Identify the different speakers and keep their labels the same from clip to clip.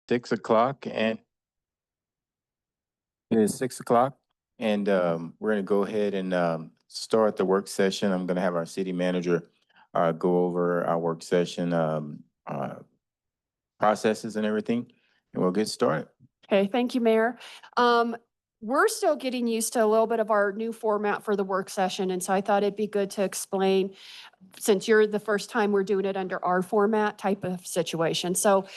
Speaker 1: 6 o'clock, and it is 6 o'clock, and we're going to go ahead and start the work session. I'm going to have our city manager go over our work session processes and everything, and we'll get started.
Speaker 2: Okay, thank you, Mayor. We're still getting used to a little bit of our new format for the work session, and so I thought it'd be good to explain, since you're the first time we're doing it under our format type of situation. So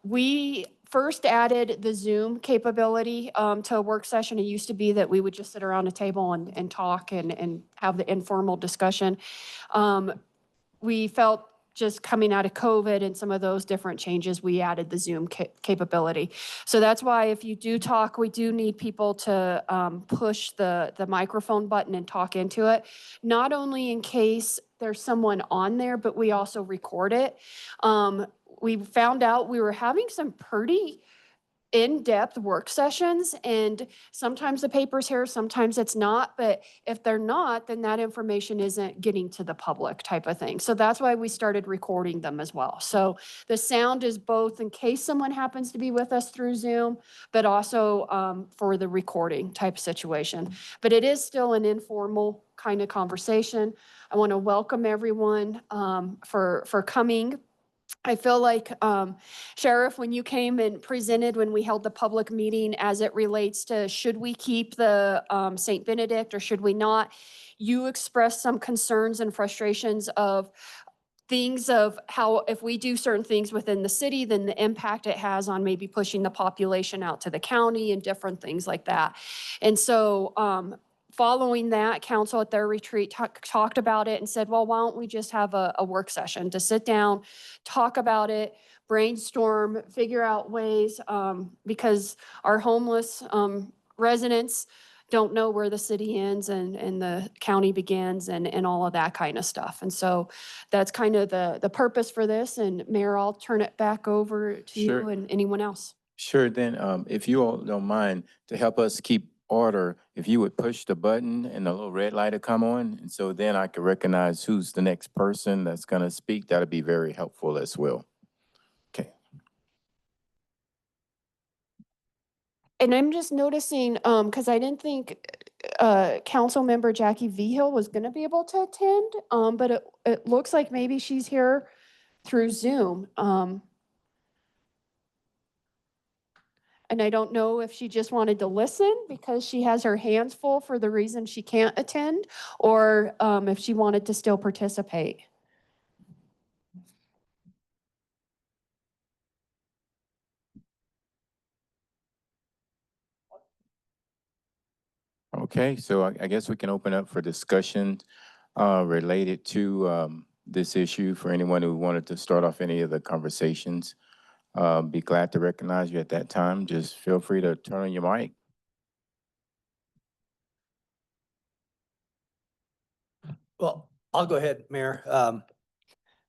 Speaker 2: we first added the Zoom capability to a work session. It used to be that we would just sit around a table and talk and have the informal discussion. We felt just coming out of COVID and some of those different changes, we added the Zoom capability. So that's why if you do talk, we do need people to push the microphone button and talk into it, not only in case there's someone on there, but we also record it. We found out we were having some pretty in-depth work sessions, and sometimes the paper's here, sometimes it's not, but if they're not, then that information isn't getting to the public type of thing. So that's why we started recording them as well. So the sound is both in case someone happens to be with us through Zoom, but also for the recording type situation. But it is still an informal kind of conversation. I want to welcome everyone for coming. I feel like, Sheriff, when you came and presented when we held the public meeting as it relates to should we keep the St. Benedict or should we not, you expressed some concerns and frustrations of things of how if we do certain things within the city, then the impact it has on maybe pushing the population out to the county and different things like that. And so following that, council at their retreat talked about it and said, well, why don't we just have a work session to sit down, talk about it, brainstorm, figure out ways, because our homeless residents don't know where the city ends and the county begins and all of that kind of stuff. And so that's kind of the purpose for this. And Mayor, I'll turn it back over to
Speaker 1: Sure.
Speaker 2: you and anyone else.
Speaker 1: Sure, then if you all don't mind, to help us keep order, if you would push the button and the little red light will come on, and so then I can recognize who's the next person that's going to speak, that'll be very helpful as well. Okay.
Speaker 2: And I'm just noticing, because I didn't think Council Member Jackie Vigil was going to be able to attend, but it looks like maybe she's here through Zoom. And I don't know if she just wanted to listen because she has her hands full for the reason she can't attend, or if she wanted to still participate.
Speaker 1: Okay, so I guess we can open up for discussion related to this issue for anyone who wanted to start off any of the conversations. Be glad to recognize you at that time. Just feel free to turn on your mic.
Speaker 3: Well, I'll go ahead, Mayor.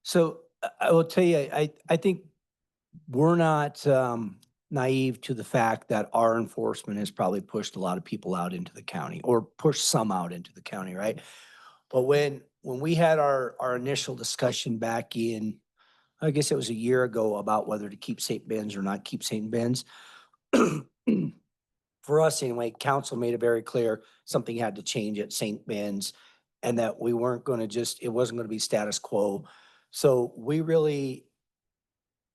Speaker 3: So I will tell you, I think we're not naive to the fact that our enforcement has probably pushed a lot of people out into the county or pushed some out into the county, right? But when we had our initial discussion back in, I guess it was a year ago, about whether to keep St. Ben's or not keep St. Ben's, for us anyway, council made it very clear something had to change at St. Ben's and that we weren't going to just, it wasn't going to be status quo. So we really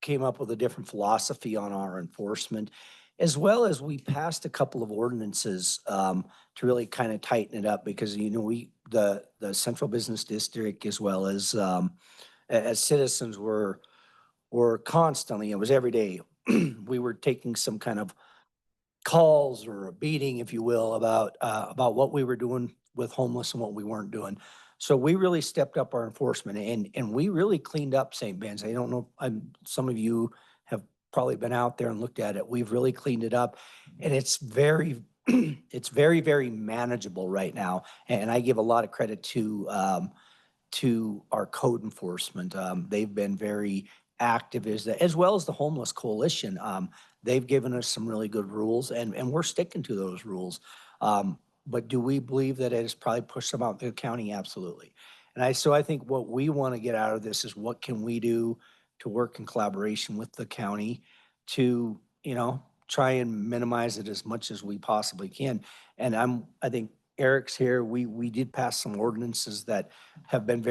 Speaker 3: came up with a different philosophy on our enforcement, as well as we passed a couple of ordinances to really kind of tighten it up because, you know, the central business district, as well as citizens were constantly, it was every day, we were taking some kind of calls or a beating, if you will, about what we were doing with homeless and what we weren't doing. So we really stepped up our enforcement and we really cleaned up St. Ben's. I don't know, some of you have probably been out there and looked at it. We've really cleaned it up and it's very, it's very, very manageable right now. And I give a lot of credit to our code enforcement. They've been very active as well as the Homeless Coalition. They've given us some really good rules and we're sticking to those rules. But do we believe that it has probably pushed them out to the county? Absolutely. And so I think what we want to get out of this is what can we do to work in collaboration with the county to, try and minimize it as much as we possibly can. And I think Eric's here. We did pass some ordinances that have been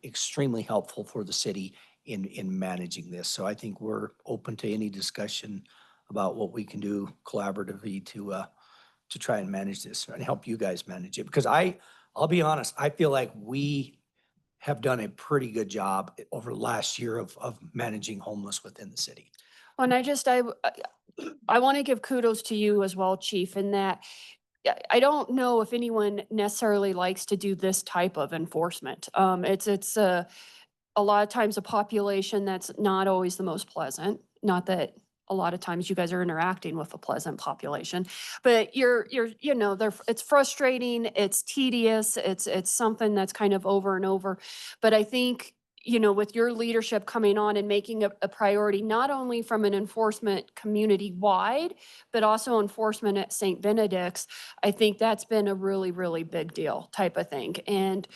Speaker 3: extremely helpful for the city in managing this. So I think we're open to any discussion about what we can do collaboratively to try and manage this and help you guys manage it. Because I'll be honest, I feel like we have done a pretty good job over the last year of managing homeless within the city.
Speaker 2: And I want to give kudos to you as well, Chief, in that I don't know if anyone necessarily likes to do this type of enforcement. It's a lot of times a population that's not always the most pleasant. Not that a lot of times you guys are interacting with a pleasant population, but it's frustrating, it's tedious, it's something that's kind of over and over. But I think, with your leadership coming on and making a priority, not only from an enforcement community wide, but also enforcement at St. Benedict's, I think that's been a really, really big deal type of thing. And,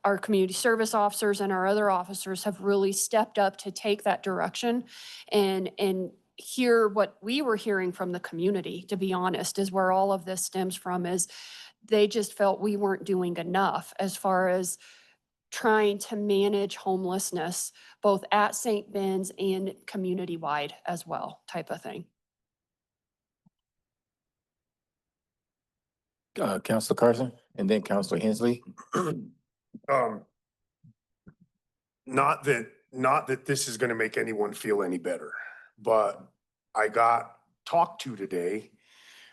Speaker 2: our community service officers and our other officers have really stepped up to take that direction and hear what we were hearing from the community, to be honest, is where all of this stems from, is they just felt we weren't doing enough as far as trying to manage homelessness, both at St. Ben's and community-wide as well, type of thing.
Speaker 1: Counselor Carson, and then Counselor Hensley.
Speaker 4: Not that this is gonna make anyone feel any better, but I got talked to today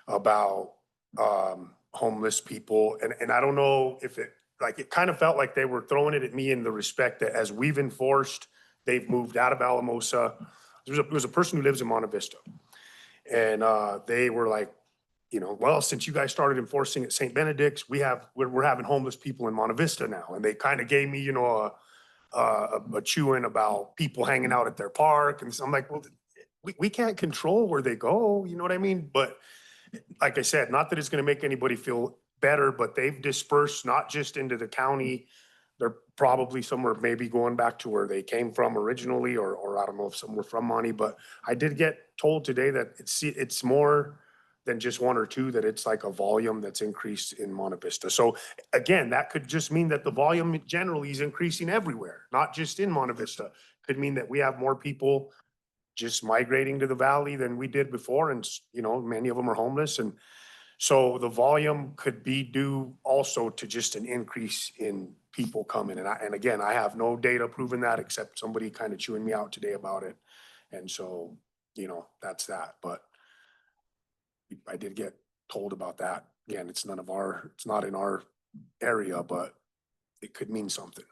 Speaker 4: about homeless people, and I don't know if it kind of felt like they were throwing it at me in the respect that as we've enforced, they've moved out of Alamosa. There's a person who lives in Monte Vista, and they were like, well, since you guys started enforcing at St. Benedict's, we're having homeless people in Monte Vista now, and they kind of gave me, a chewing about people hanging out at their park, and so I'm like, well, we can't control where they go, you know what I mean? But like I said, not that it's going to make anybody feel better, but they've dispersed not just into the county. They're probably somewhere maybe going back to where they came from originally, or I don't know if some were from Monty, but I did get told today that it's more than just one or two, that it's like a volume that's increased in Monte Vista. So again, that could just mean that the volume generally is increasing everywhere, not just in Monte Vista. Could mean that we have more people just migrating to the valley than we did before. And, many of them are homeless. And so the volume could be due also to just an increase in people coming. And again, I have no data proving that, except somebody kind of chewing me out today about it. And so, that's that. But I did get told about that. Again, it's not in our area, but it could mean something.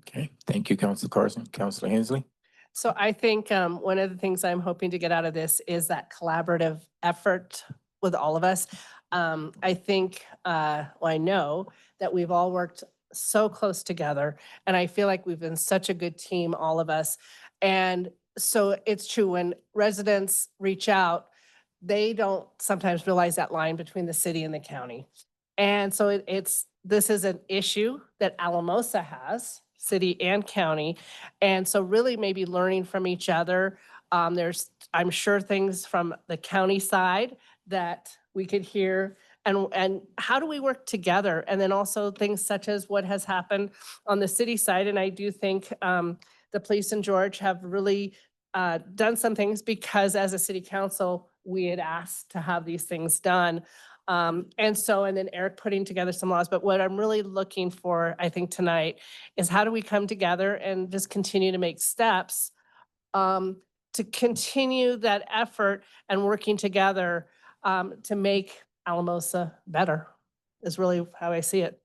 Speaker 1: Okay, thank you, Counselor Carson. Counselor Hensley.
Speaker 5: So I think one of the things I'm hoping to get out of this is that collaborative effort with all of us. I think, I know that we've all worked so close together, and I feel like we've been such a good team, all of us. And so it's true, when residents reach out, they don't sometimes realize that line between the city and the county. And so this is an issue that Alamosa has, city and county. And so really maybe learning from each other. There's, I'm sure, things from the county side that we could hear, and how do we work together? And then also things such as what has happened on the city side. And I do think the police in George have really done some things, because as a city council, we had asked to have these things done. And then Eric putting together some laws. But what I'm really looking for, I think, tonight is how do we come together and just continue to make steps to continue that effort and working together to make Alamosa better, is really how I see it.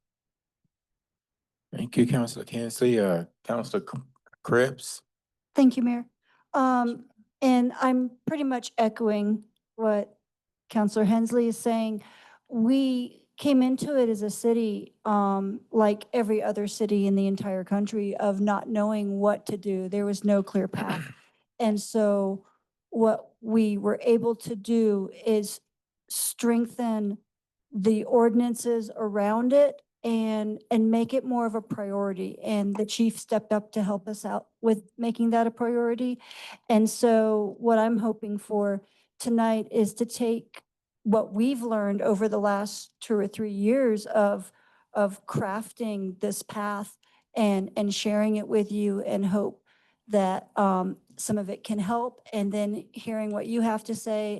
Speaker 1: Thank you, Counselor Hensley. Counselor Krebs.
Speaker 6: Thank you, Mayor. And I'm pretty much echoing what Counselor Hensley is saying. We came into it as a city, like every other city in the entire country, of not knowing what to do. There was no clear path. And so what we were able to do is strengthen the ordinances around it and make it more of a priority. And the chief stepped up to help us out with making that a priority. And so what I'm hoping for tonight is to take what we've learned over the last 2 or 3 years of crafting this path and sharing it with you, and hope that some of it can help. And then hearing what you have to say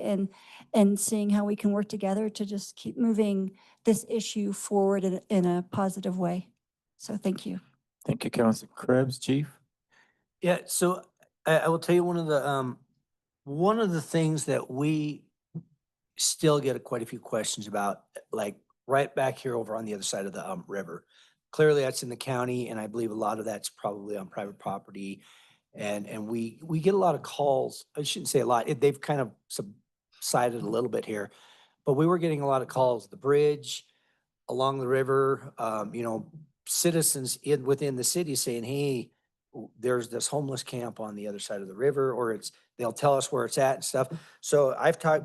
Speaker 6: and seeing how we can work together to just keep moving this issue forward in a positive way. So thank you.
Speaker 1: Thank you, Councilor Krebs. Chief?
Speaker 3: Yeah, so I will tell you one of the things that we still get quite a few questions about, like right back here over on the other side of the river. Clearly that's in the county, and I believe a lot of that's probably on private property. And we get a lot of calls. I shouldn't say a lot. They've kind of subsided a little bit here, but we were getting a lot of calls. The bridge along the river, citizens within the city saying, hey, there's this homeless camp on the other side of the river, or they'll tell us where it's at and stuff. So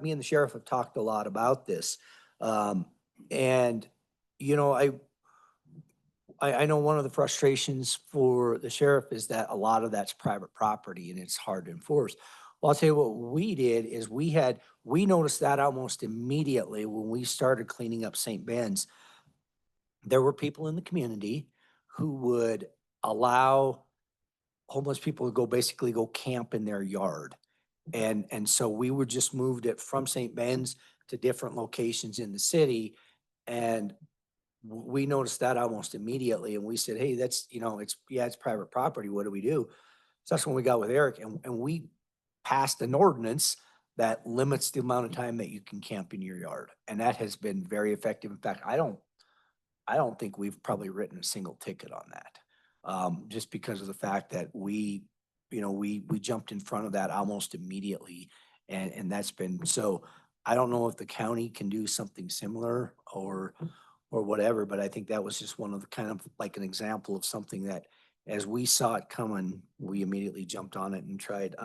Speaker 3: me and the sheriff have talked a lot about this. And, I know one of the frustrations for the sheriff is that a lot of that's private property and it's hard to enforce. Well, I'll tell you what we did is we noticed that almost immediately when we started cleaning up St. Ben's. There were people in the community who would allow homeless people to basically go camp in their yard. And so we would just moved it from St. Ben's to different locations in the city. And we noticed that almost immediately. And we said, hey, that's, it's private property. What do we do? So that's when we got with Eric, and we passed an ordinance that limits the amount of time that you can camp in your yard. And that has been very effective. In fact, I don't think we've probably written a single ticket on that. Just because of the fact that we jumped in front of that almost immediately. And that's been, so I don't know if the county can do something similar or whatever, but I think that was just one of the kind of like an example of something that as we saw it coming, we immediately jumped on it and tried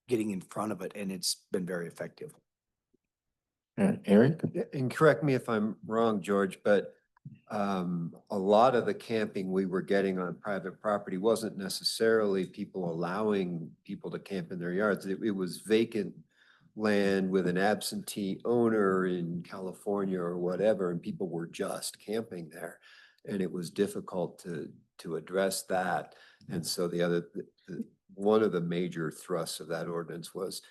Speaker 3: getting in front of it, and it's been very effective.
Speaker 1: Eric?
Speaker 7: And correct me if I'm wrong, George, but a lot of the camping we were getting on private property wasn't necessarily people allowing people to camp in their yards. It was vacant land with an absentee owner in California or whatever, and people were just camping there. And it was difficult to address that. And so one of the major thrusts of that ordinance was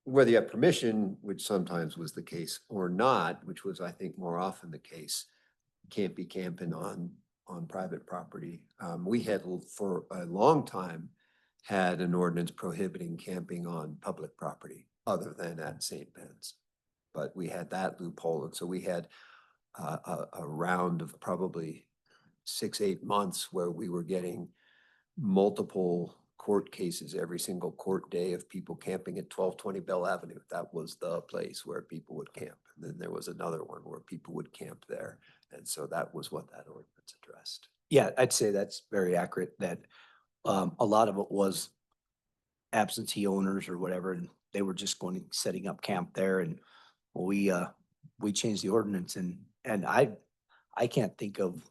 Speaker 7: whether you have permission, which sometimes was the case, or not, which was, I think, more often the case, can't be camping on private property. We had for a long time had an ordinance prohibiting camping on public property other than at St. Ben's. But we had that loophole. And so we had a round of probably 6-8 months where we were getting multiple court cases every single court day of people camping at 1220 Bell Avenue. That was the place where people would camp. And then there was another one where people would camp there. And so that was what that ordinance addressed.
Speaker 3: Yeah, I'd say that's very accurate, that a lot of it was absentee owners or whatever, and they were just setting up camp there. And we changed the ordinance, and I can't think of,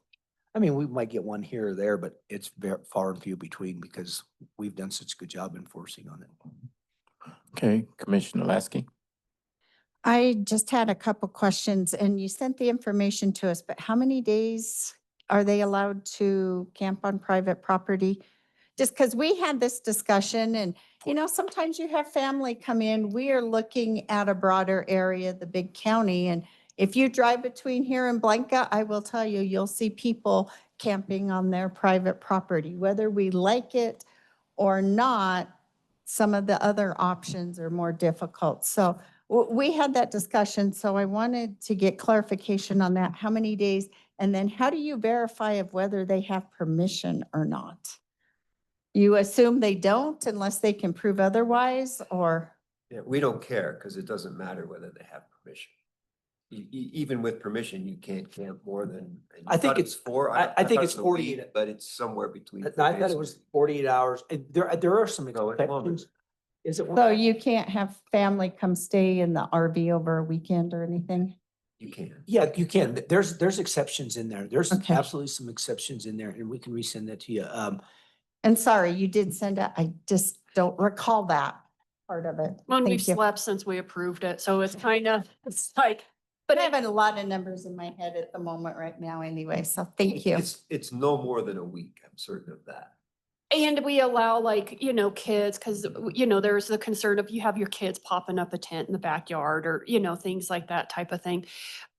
Speaker 3: I mean, we might get one here or there, but it's very far and few between because we've done such a good job enforcing on it.
Speaker 1: Okay, Commissioner Lasky.
Speaker 8: I just had a couple questions, and you sent the information to us, but how many days are they allowed to camp on private property? Just because we had this discussion, and sometimes you have family come in. We are looking at a broader area, the big county, and if you drive between here and Blanca, I will tell you, you'll see people camping on their private property. Whether we like it or not, some of the other options are more difficult. So we had that discussion, so I wanted to get clarification on that. How many days? And then how do you verify of whether they have permission or not? You assume they don't unless they can prove otherwise, or?
Speaker 7: Yeah, we don't care because it doesn't matter whether they have permission. Even with permission, you can't camp more than.
Speaker 3: I think
Speaker 7: it's 4.
Speaker 3: I think
Speaker 7: thought
Speaker 3: it's
Speaker 7: it was a
Speaker 3: 48.
Speaker 7: week, but it's somewhere between.
Speaker 3: I thought it was 48 hours. There are some
Speaker 7: No, it's longer.
Speaker 3: exceptions. Is it?
Speaker 8: So you can't have family come stay in the RV over a weekend or anything?
Speaker 7: You can.
Speaker 3: Yeah, you can. There's exceptions in there. There's
Speaker 8: Okay.
Speaker 3: absolutely some exceptions in there, and we can resend that to you.
Speaker 8: And sorry, you did send out, I just don't recall that part of it.
Speaker 2: When we've
Speaker 8: Thank you.
Speaker 2: slept since we approved it, so it's kind of, it's like, but
Speaker 8: But I have a lot of numbers in my head at the moment right now anyway, so thank you.
Speaker 7: It's no more than a week, I'm certain of that.
Speaker 2: and we allow like, you know, kids, because, you know, there's the concern of you have your kids popping up a tent in the backyard or, you know, things like that type of thing.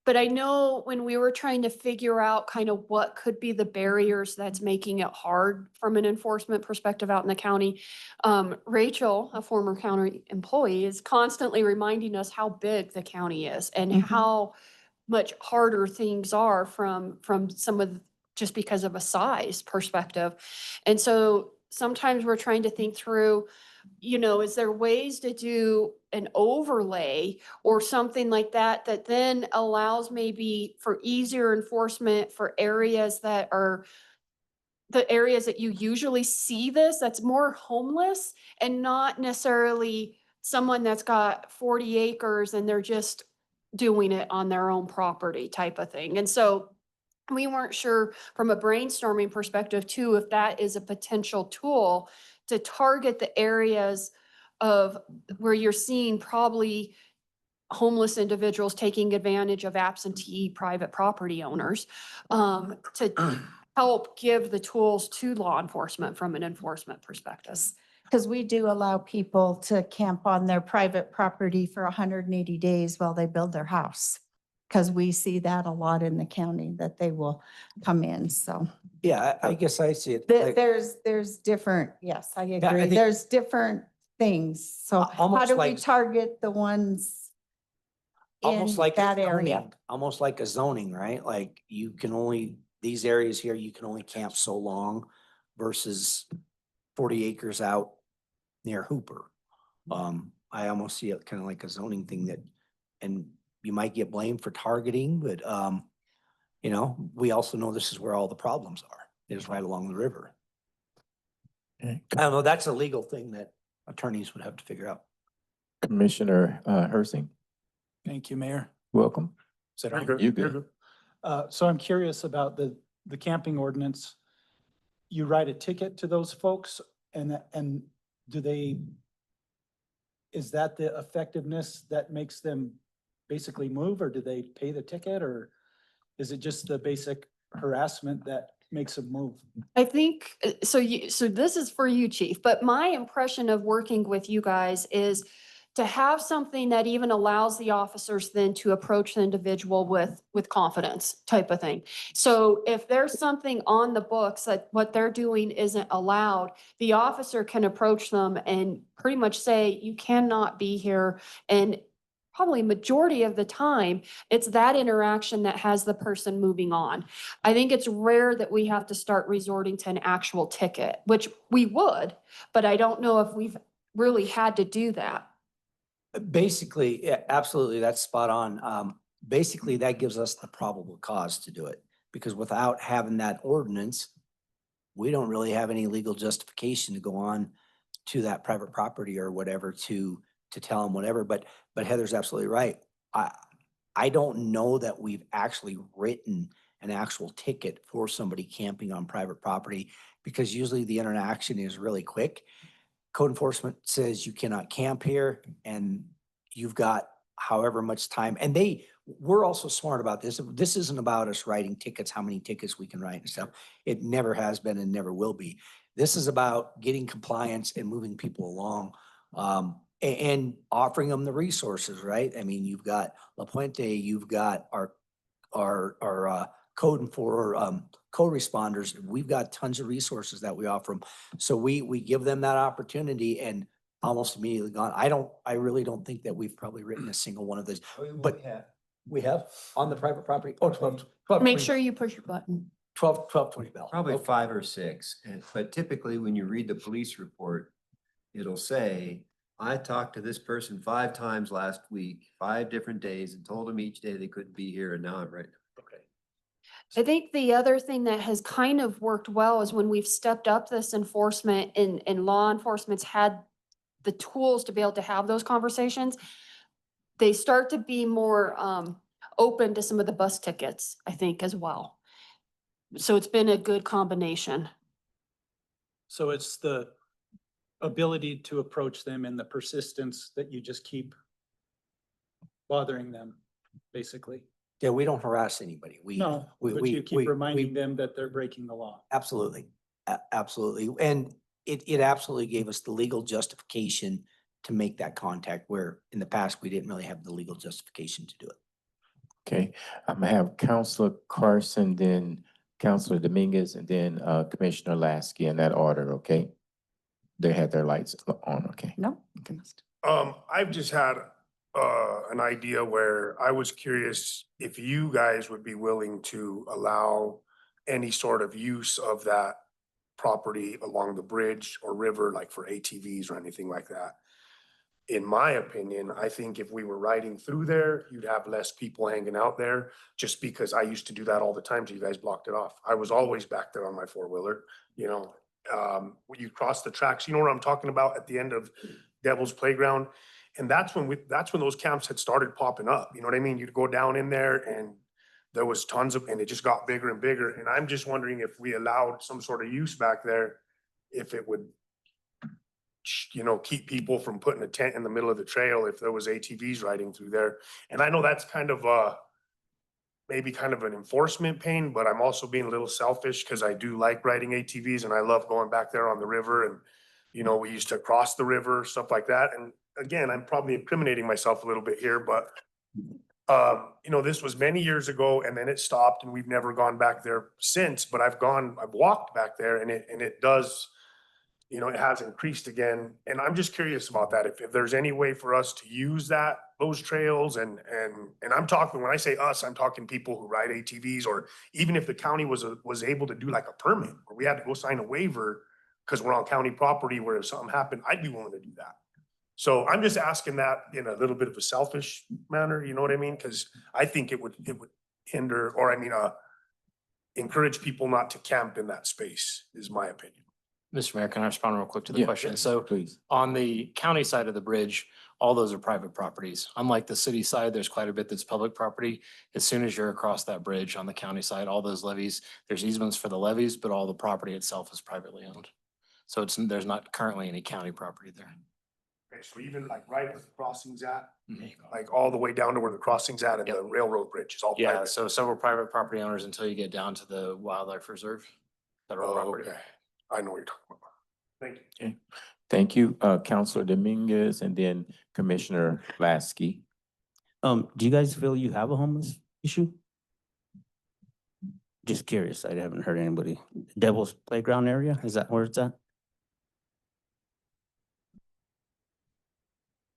Speaker 2: But I know when we were trying to figure out kind of what could be the barriers that's making it hard from an enforcement perspective out in the county, Rachel, a former county employee, is constantly reminding us how big the county is and
Speaker 8: Mhm.
Speaker 2: how much harder things are from some of, just because of a size perspective. And so sometimes we're trying to think through, you know, is there ways to do an overlay or something like that, that then allows maybe for easier enforcement for areas that are the areas that you usually see this, that's more homeless and not necessarily someone that's got 40 acres and they're just doing it on their own property type of thing. And so we weren't sure from a brainstorming perspective too, if that is a potential tool to target the areas of where you're seeing probably homeless individuals taking advantage of absentee private property owners, to help give the tools to law enforcement from an enforcement perspective.
Speaker 8: Because we do allow people to camp on their private property for 180 days while they build their house. Because we see that a lot in the county, that they will come in, so.
Speaker 3: Yeah, I guess I see it.
Speaker 8: There-
Speaker 3: like-
Speaker 8: There's different, yes, I
Speaker 3: I
Speaker 8: agree.
Speaker 3: think-
Speaker 8: There's different things. So how
Speaker 3: Almost
Speaker 8: do we
Speaker 3: like-
Speaker 8: target the ones in
Speaker 3: Almost like
Speaker 8: that
Speaker 3: a
Speaker 8: area?
Speaker 3: zoning, almost like a zoning, right? Like you can only, these areas here, you can only camp so long versus 40 acres out near Hooper. I almost see it kind of like a zoning thing that, and you might get blamed for targeting, but, you know, we also know this is where all the problems are, is right along the river.
Speaker 1: Okay.
Speaker 3: I don't know, that's a legal thing that attorneys would have to figure out.
Speaker 1: Commissioner Hersing,
Speaker 9: Thank you, Mayor.
Speaker 1: welcome.
Speaker 9: Is that
Speaker 4: You're
Speaker 9: on?
Speaker 4: good.
Speaker 1: You
Speaker 4: You're
Speaker 1: good?
Speaker 9: So I'm curious about the camping ordinance. You write a ticket to those folks and do they, is that the effectiveness that makes them basically move, or do they pay the ticket, or is it just the basic harassment that makes them move?
Speaker 2: I think, so this is for you, Chief, but my impression of working with you guys is to have something that even allows the officers then to approach the individual with confidence type of thing. So if there's something on the books that what they're doing isn't allowed, the officer can approach them and pretty much say, you cannot be here. And probably majority of the time, it's that interaction that has the person moving on. I think it's rare that we have to start resorting to an actual ticket, which we would, but I don't know if we've really had to do that.
Speaker 3: Basically, yeah, absolutely, that's spot on. Basically, that gives us the probable cause to do it, because without having that ordinance, we don't really have any legal justification to go on to that private property or whatever to tell them whatever, but Heather's absolutely right. I don't know that we've actually written an actual ticket for somebody camping on private property, because usually the interaction is really quick. Code enforcement says you cannot camp here and you've got however much time. And we're also smart about this. This isn't about us writing tickets, how many tickets we can write and stuff. It never has been and never will be. This is about getting compliance and moving people along. And offering them the resources, right? I mean, you've got La Puente, you've got our code for co-responders. We've got tons of resources that we offer them. So we give them that opportunity and almost immediately gone. I really don't think that we've probably written a single one of those. But we have on the private property. Oh, 12,
Speaker 2: Make
Speaker 3: 20,
Speaker 2: sure you push your button.
Speaker 3: 12, 20 bell.
Speaker 7: Probably
Speaker 3: Okay.
Speaker 7: 5 or 6, but typically when you read the police report, it'll say, I talked to this person 5 times last week, 5 different days, and told them each day they couldn't be here, and now I'm right.
Speaker 3: Okay.
Speaker 2: I think the other thing that has kind of worked well is when we've stepped up this enforcement and law enforcement's had the tools to be able to have those conversations, they start to be more open to some of the bus tickets, I think, as well. So it's been a good combination.
Speaker 9: So it's the ability to approach them and the persistence that you just keep bothering them, basically.
Speaker 3: Yeah, we don't harass anybody.
Speaker 9: No, but you keep reminding them that they're breaking the law.
Speaker 3: Absolutely, absolutely. And it absolutely gave us the legal justification to make that contact, where in the past, we didn't really have the legal justification to do it.
Speaker 1: Okay, I'm gonna have Counselor Carson, then Counselor Dominguez, and then Commissioner Lasky in that order, okay? They had their lights on, okay?
Speaker 8: No?
Speaker 1: Okay.
Speaker 4: I've just had, an idea where I was curious if you guys would be willing to allow any sort of use of that property along the bridge or river, like for ATVs or anything like that. In my opinion, I think if we were riding through there, you'd have less people hanging out there, just because I used to do that all the time till you guys blocked it off. I was always back there on my four-wheeler, you know. When you cross the tracks, you know what I'm talking about, at the end of Devil's Playground? And that's when those camps had started popping up, you know what I mean? You'd go down in there and there was tons of, and it just got bigger and bigger. And I'm just wondering if we allowed some sort of use back there, if it would, you know, keep people from putting a tent in the middle of the trail if there was ATVs riding through there. And I know that's kind of maybe kind of an enforcement pain, but I'm also being a little selfish because I do like riding ATVs and I love going back there on the river. And, you know, we used to cross the river, stuff like that. And again, I'm probably incriminating myself a little bit here, but you know, this was many years ago and then it stopped and we've never gone back there since, but I've walked back there and it does, you know, it has increased again. And I'm just curious about that. If there's any way for us to use those trails and I'm talking, when I say us, I'm talking people who ride ATVs, or even if the county was able to do like a permit or we had to go sign a waiver because we're on county property where if something happened, I'd be willing to do that. So I'm just asking that in a little bit of a selfish manner, you know what I mean? Because I think it would hinder, or I mean, encourage people not to camp in that space, is my opinion.
Speaker 10: Mr. Mayor, can I respond real quick to the
Speaker 1: Yeah,
Speaker 10: question?
Speaker 1: yes,
Speaker 10: So
Speaker 1: please.
Speaker 10: on the county side of the bridge, all those are private properties. Unlike the city side, there's quite a bit that's public property. As soon as you're across that bridge on the county side, all those levees, there's easements for the levees, but all the property itself is privately owned. So there's not currently any county property there.
Speaker 4: Okay, so even like right where the crossing's at,
Speaker 10: Mhm.
Speaker 4: like all the way down to where the crossing's at and
Speaker 10: Yep.
Speaker 4: the railroad bridge is all
Speaker 10: Yeah,
Speaker 4: private.
Speaker 10: so several private property owners until you get down to the wildlife reserve, federal
Speaker 4: Oh,
Speaker 10: property.
Speaker 4: okay. I know what you're talking about. Thank you.
Speaker 1: Okay, thank you, Counselor Dominguez, and then Commissioner Lasky.
Speaker 11: Do you guys feel you have a homeless issue? Just curious, I haven't heard anybody. Devil's Playground area, is that where it's at?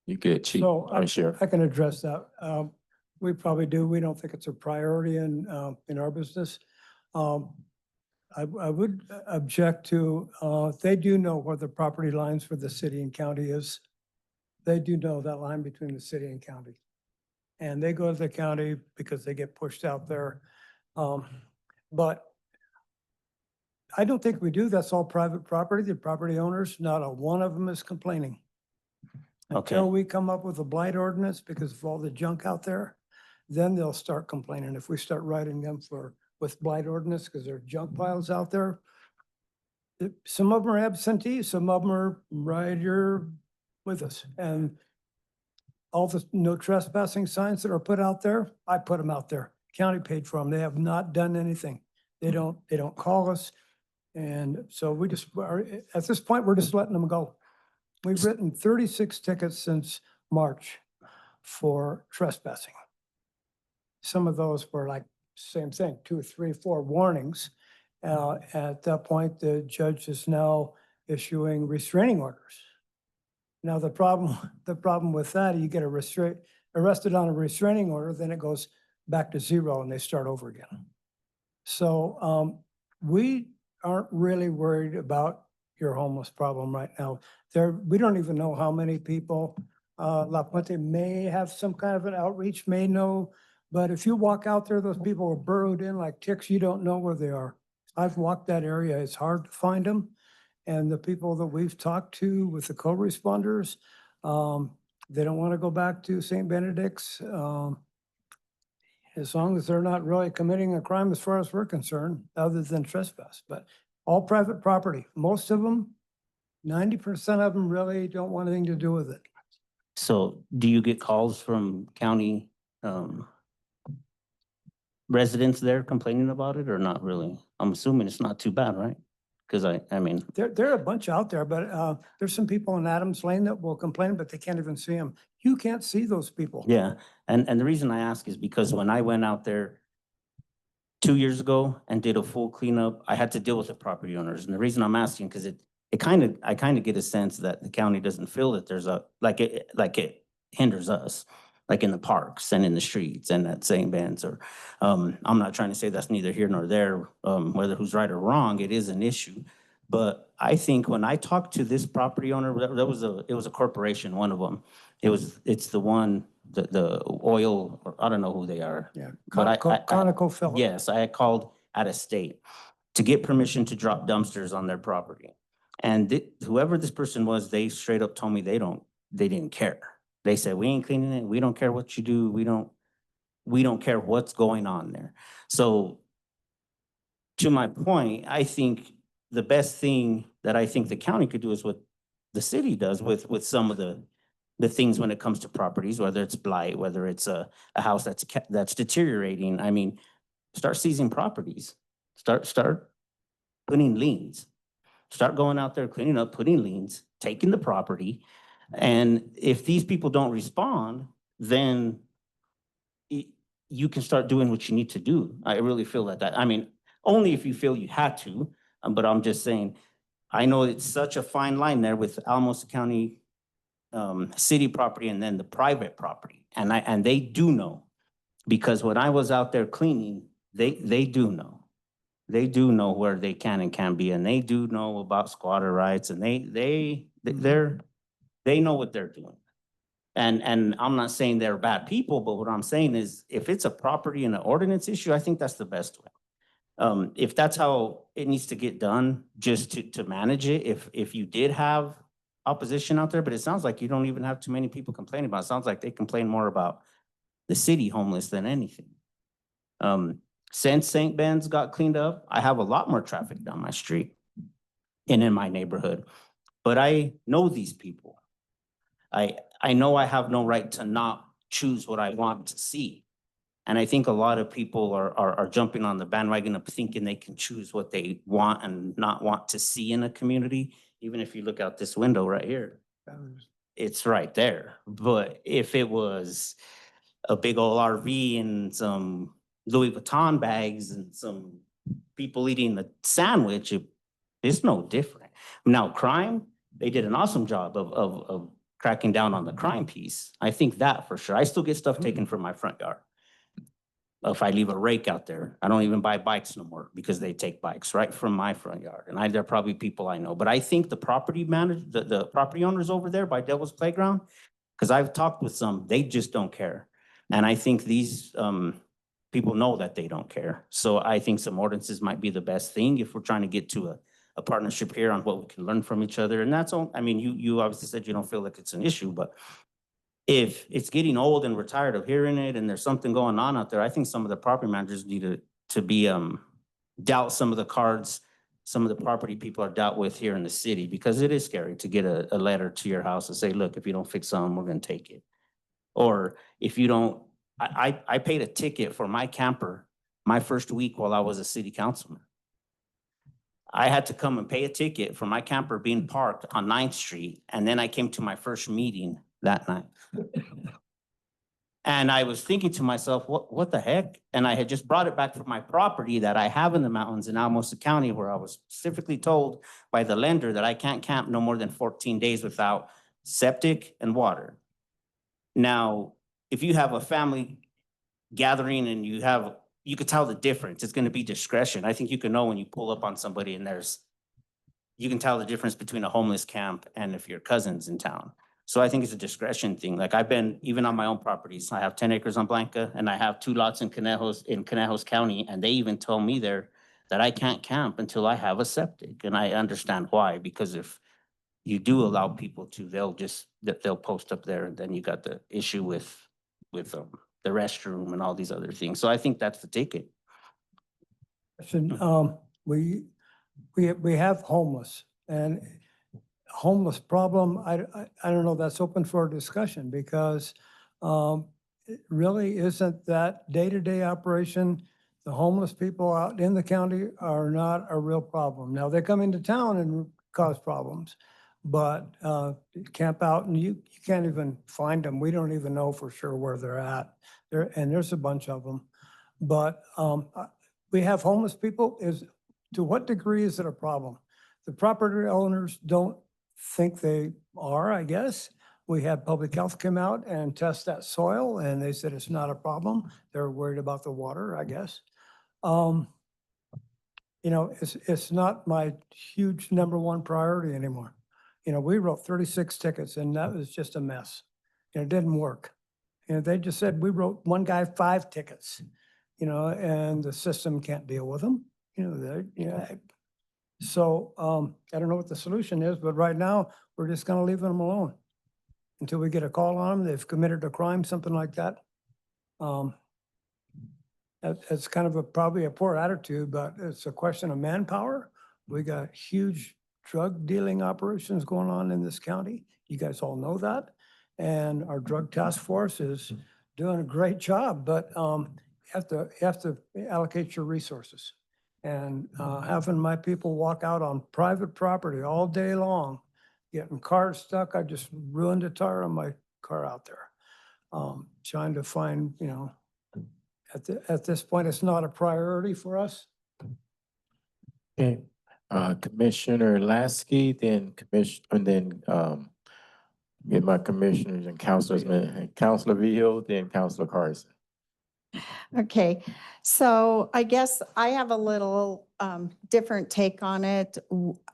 Speaker 1: You good, Chief?
Speaker 12: So
Speaker 1: I'm Sheriff.
Speaker 12: I can address that. We probably do. We don't think it's a priority in our business. I would object to, they do know where the property lines for the city and county is. They do know that line between the city and county. And they go to the county because they get pushed out there. But I don't think we do. That's all private property. The property owners, not a one of them is complaining.
Speaker 11: Okay.
Speaker 12: Until we come up with a blight ordinance because of all the junk out there, then they'll start complaining. If we start writing them with blight ordinance because there are junk piles out there. Some of them are absentee, some of them are right here with us. And all the no trespassing signs that are put out there, I put them out there. County paid for them. They have not done anything. They don't call us. And so we just, at this point, we're just letting them go. We've written 36 tickets since March for trespassing. Some of those were like, same thing, 2, 3, 4 warnings. At that point, the judge is now issuing restraining orders. Now, the problem with that, you get arrested on a restraining order, then it goes back to 0 and they start over again. So we aren't really worried about your homeless problem right now. We don't even know how many people, La Puente may have some kind of an outreach, may know, but if you walk out there, those people are burrowed in like ticks, you don't know where they are. I've walked that area, it's hard to find them. And the people that we've talked to with the co-responders, they don't want to go back to St. Benedict's. as long as they're not really committing a crime as far as we're concerned, other than trespass. But all private property, most of them, 90% of them really don't want anything to do with it.
Speaker 11: So do you get calls from county residents there complaining about it or not really? I'm assuming it's not too bad, right? Because I mean,
Speaker 12: There are a bunch out there, but there's some people in Adams Lane that will complain, but they can't even see them. You can't see those people.
Speaker 11: yeah. And the reason I ask is because when I went out there 2 years ago and did a full cleanup, I had to deal with the property owners. And the reason I'm asking, because I kind of get a sense that the county doesn't feel that there's like it hinders us, like in the parks and in the streets and at St. Ben's or, I'm not trying to say that's neither here nor there, whether who's right or wrong, it is an issue. But I think when I talked to this property owner, it was a corporation, one of them. It's the one, the oil, or I don't know who they are.
Speaker 12: Yeah.
Speaker 11: But
Speaker 12: ConocoPhillips.
Speaker 11: yes, I had called out of state to get permission to drop dumpsters on their property. And whoever this person was, they straight up told me they didn't care. They said, we ain't cleaning it. We don't care what you do. We don't care what's going on there. So to my point, I think the best thing that I think the county could do is what the city does with some of the things when it comes to properties, whether it's blight, whether it's a house that's deteriorating. I mean, start seizing properties, start putting liens, start going out there cleaning up, putting liens, taking the property. And if these people don't respond, then you can start doing what you need to do. I really feel that, I mean, only if you feel you had to, but I'm just saying, I know it's such a fine line there with Alamosa County city property and then the private property. And they do know, because when I was out there cleaning, they do know. They do know where they can and can't be, and they do know about squatter rights, and they know what they're doing. And I'm not saying they're bad people, but what I'm saying is if it's a property and an ordinance issue, I think that's the best way. If that's how it needs to get done, just to manage it, if you did have opposition out there, but it sounds like you don't even have too many people complaining about it. It sounds like they complain more about the city homeless than anything. Since St. Ben's got cleaned up, I have a lot more traffic down my street and in my neighborhood. But I know these people. I know I have no right to not choose what I want to see. And I think a lot of people are jumping on the bandwagon of thinking they can choose what they want and not want to see in a community. Even if you look out this window right here, it's right there. But if it was a big old RV and some Louis Vuitton bags and some people eating the sandwich, it's no different. Now, crime, they did an awesome job of cracking down on the crime piece. I think that for sure. I still get stuff taken from my front yard. If I leave a rake out there, I don't even buy bikes no more because they take bikes right from my front yard. And there are probably people I know, but I think the property manager, the property owners over there by Devil's Playground, because I've talked with some, they just don't care. And I think these people know that they don't care. So I think some ordinances might be the best thing if we're trying to get to a partnership here on what we can learn from each other. And that's all, I mean, you obviously said you don't feel like it's an issue, but if it's getting old and we're tired of hearing it and there's something going on out there, I think some of the property managers need to be dealt some of the cards, some of the property people are dealt with here in the city, because it is scary to get a letter to your house and say, look, if you don't fix something, we're gonna take it. Or if you don't, I paid a ticket for my camper my first week while I was a city councilman. I had to come and pay a ticket for my camper being parked on 9th Street. And then I came to my first meeting that night. And I was thinking to myself, what the heck? And I had just brought it back from my property that I have in the mountains in Alamosa County, where I was specifically told by the lender that I can't camp no more than 14 days without septic and water. Now, if you have a family gathering and you could tell the difference. It's going to be discretion. I think you can know when you pull up on somebody and you can tell the difference between a homeless camp and if your cousin's in town. So I think it's a discretion thing. Like I've been, even on my own properties, I have 10 acres on Blanca and I have 2 lots in Conejos County. And they even told me there that I can't camp until I have a septic. And I understand why, because if you do allow people to, they'll post up there, and then you got the issue with the restroom and all these other things. So I think that's the ticket.
Speaker 12: Question, we have homeless and homeless problem, I don't know, that's open for discussion because it really isn't that day-to-day operation. The homeless people out in the county are not a real problem. Now, they come into town and cause problems, but camp out and you can't even find them. We don't even know for sure where they're at. And there's a bunch of them. But we have homeless people. To what degree is it a problem? The property owners don't think they are, I guess. We had public health come out and test that soil and they said it's not a problem. They're worried about the water, I guess. You know, it's not my huge #1 priority anymore. You know, we wrote 36 tickets and that was just a mess. And it didn't work. And they just said, we wrote one guy 5 tickets, you know, and the system can't deal with them. You know, so I don't know what the solution is, but right now we're just gonna leave them alone until we get a call on them. They've committed a crime, something like that. It's kind of probably a poor attitude, but it's a question of manpower. We got huge drug dealing operations going on in this county. You guys all know that. And our drug task force is doing a great job, but you have to allocate your resources. And having my people walk out on private property all day long, getting cars stuck, I just ruined a tire on my car out there. Trying to find, you know, at this point, it's not a priority for us.
Speaker 1: Okay, Commissioner Lasky, then get my commissioners and councilors, Councilor Vio, then Councilor Carson.
Speaker 8: Okay, so I guess I have a little different take on it.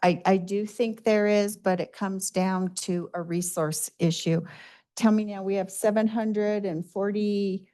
Speaker 8: I do think there is, but it comes down to a resource issue. Tell me now, we have 740,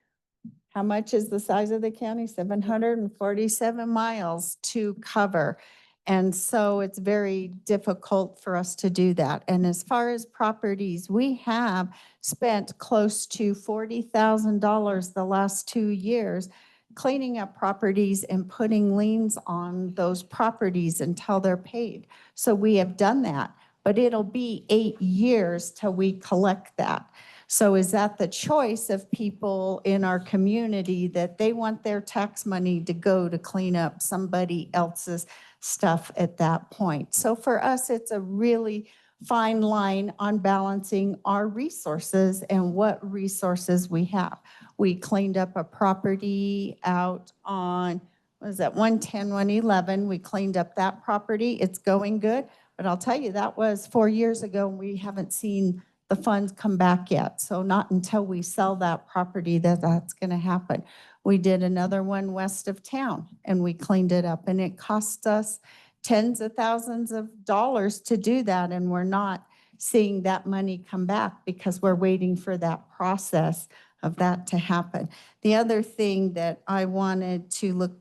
Speaker 8: how much is the size of the county? 747 miles to cover. And so it's very difficult for us to do that. And as far as properties, we have spent close to $40,000 the last 2 years cleaning up properties and putting liens on those properties until they're paid. So we have done that, but it'll be 8 years till we collect that. So is that the choice of people in our community that they want their tax money to go to clean up somebody else's stuff at that point? So for us, it's a really fine line on balancing our resources and what resources we have. We cleaned up a property out on, what is that, 110, 111. We cleaned up that property. It's going good. But I'll tell you, that was 4 years ago, and we haven't seen the funds come back yet. So not until we sell that property that's going to happen. We did another one west of town and we cleaned it up, and it cost us tens of thousands of dollars to do that. And we're not seeing that money come back because we're waiting for that process of that to happen. The other thing that I wanted to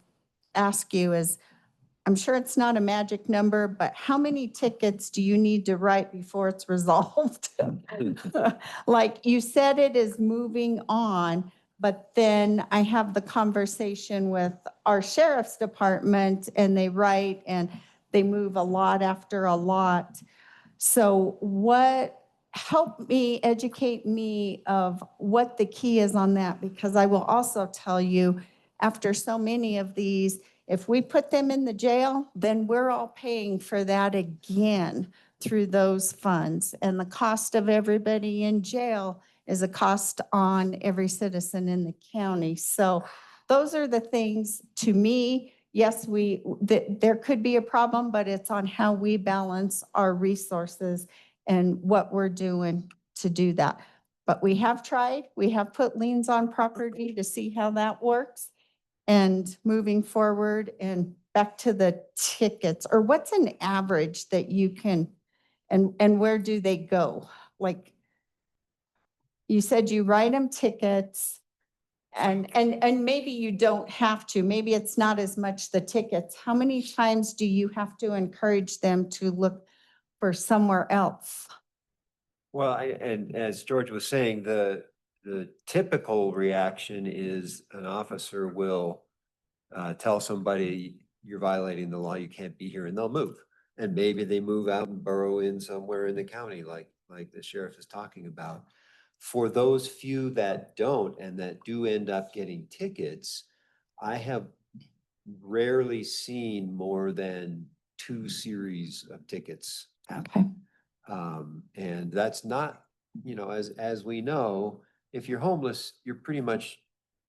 Speaker 8: ask you is, I'm sure it's not a magic number, but how many tickets do you need to write before it's resolved? Like you said, it is moving on, but then I have the conversation with our sheriff's department and they write and they move a lot after a lot. So help me, educate me of what the key is on that, because I will also tell you, after so many of these, if we put them in the jail, then we're all paying for that again through those funds. And the cost of everybody in jail is a cost on every citizen in the county. So those are the things, to me, yes, there could be a problem, but it's on how we balance our resources and what we're doing to do that. But we have tried, we have put liens on property to see how that works. And moving forward and back to the tickets, or what's an average that you can, and where do they go? Like you said, you write them tickets and maybe you don't have to, maybe it's not as much the tickets. How many times do you have to encourage them to look for somewhere else?
Speaker 7: Well, and as George was saying, the the typical reaction is an officer will tell somebody, you're violating the law, you can't be here, and they'll move. And maybe they move out and burrow in somewhere in the county, like the sheriff is talking about. For those few that don't and that do end up getting tickets, I have rarely seen more than 2 series of tickets.
Speaker 8: Okay.
Speaker 7: And that's not, you know, as we know, if you're homeless, you're pretty much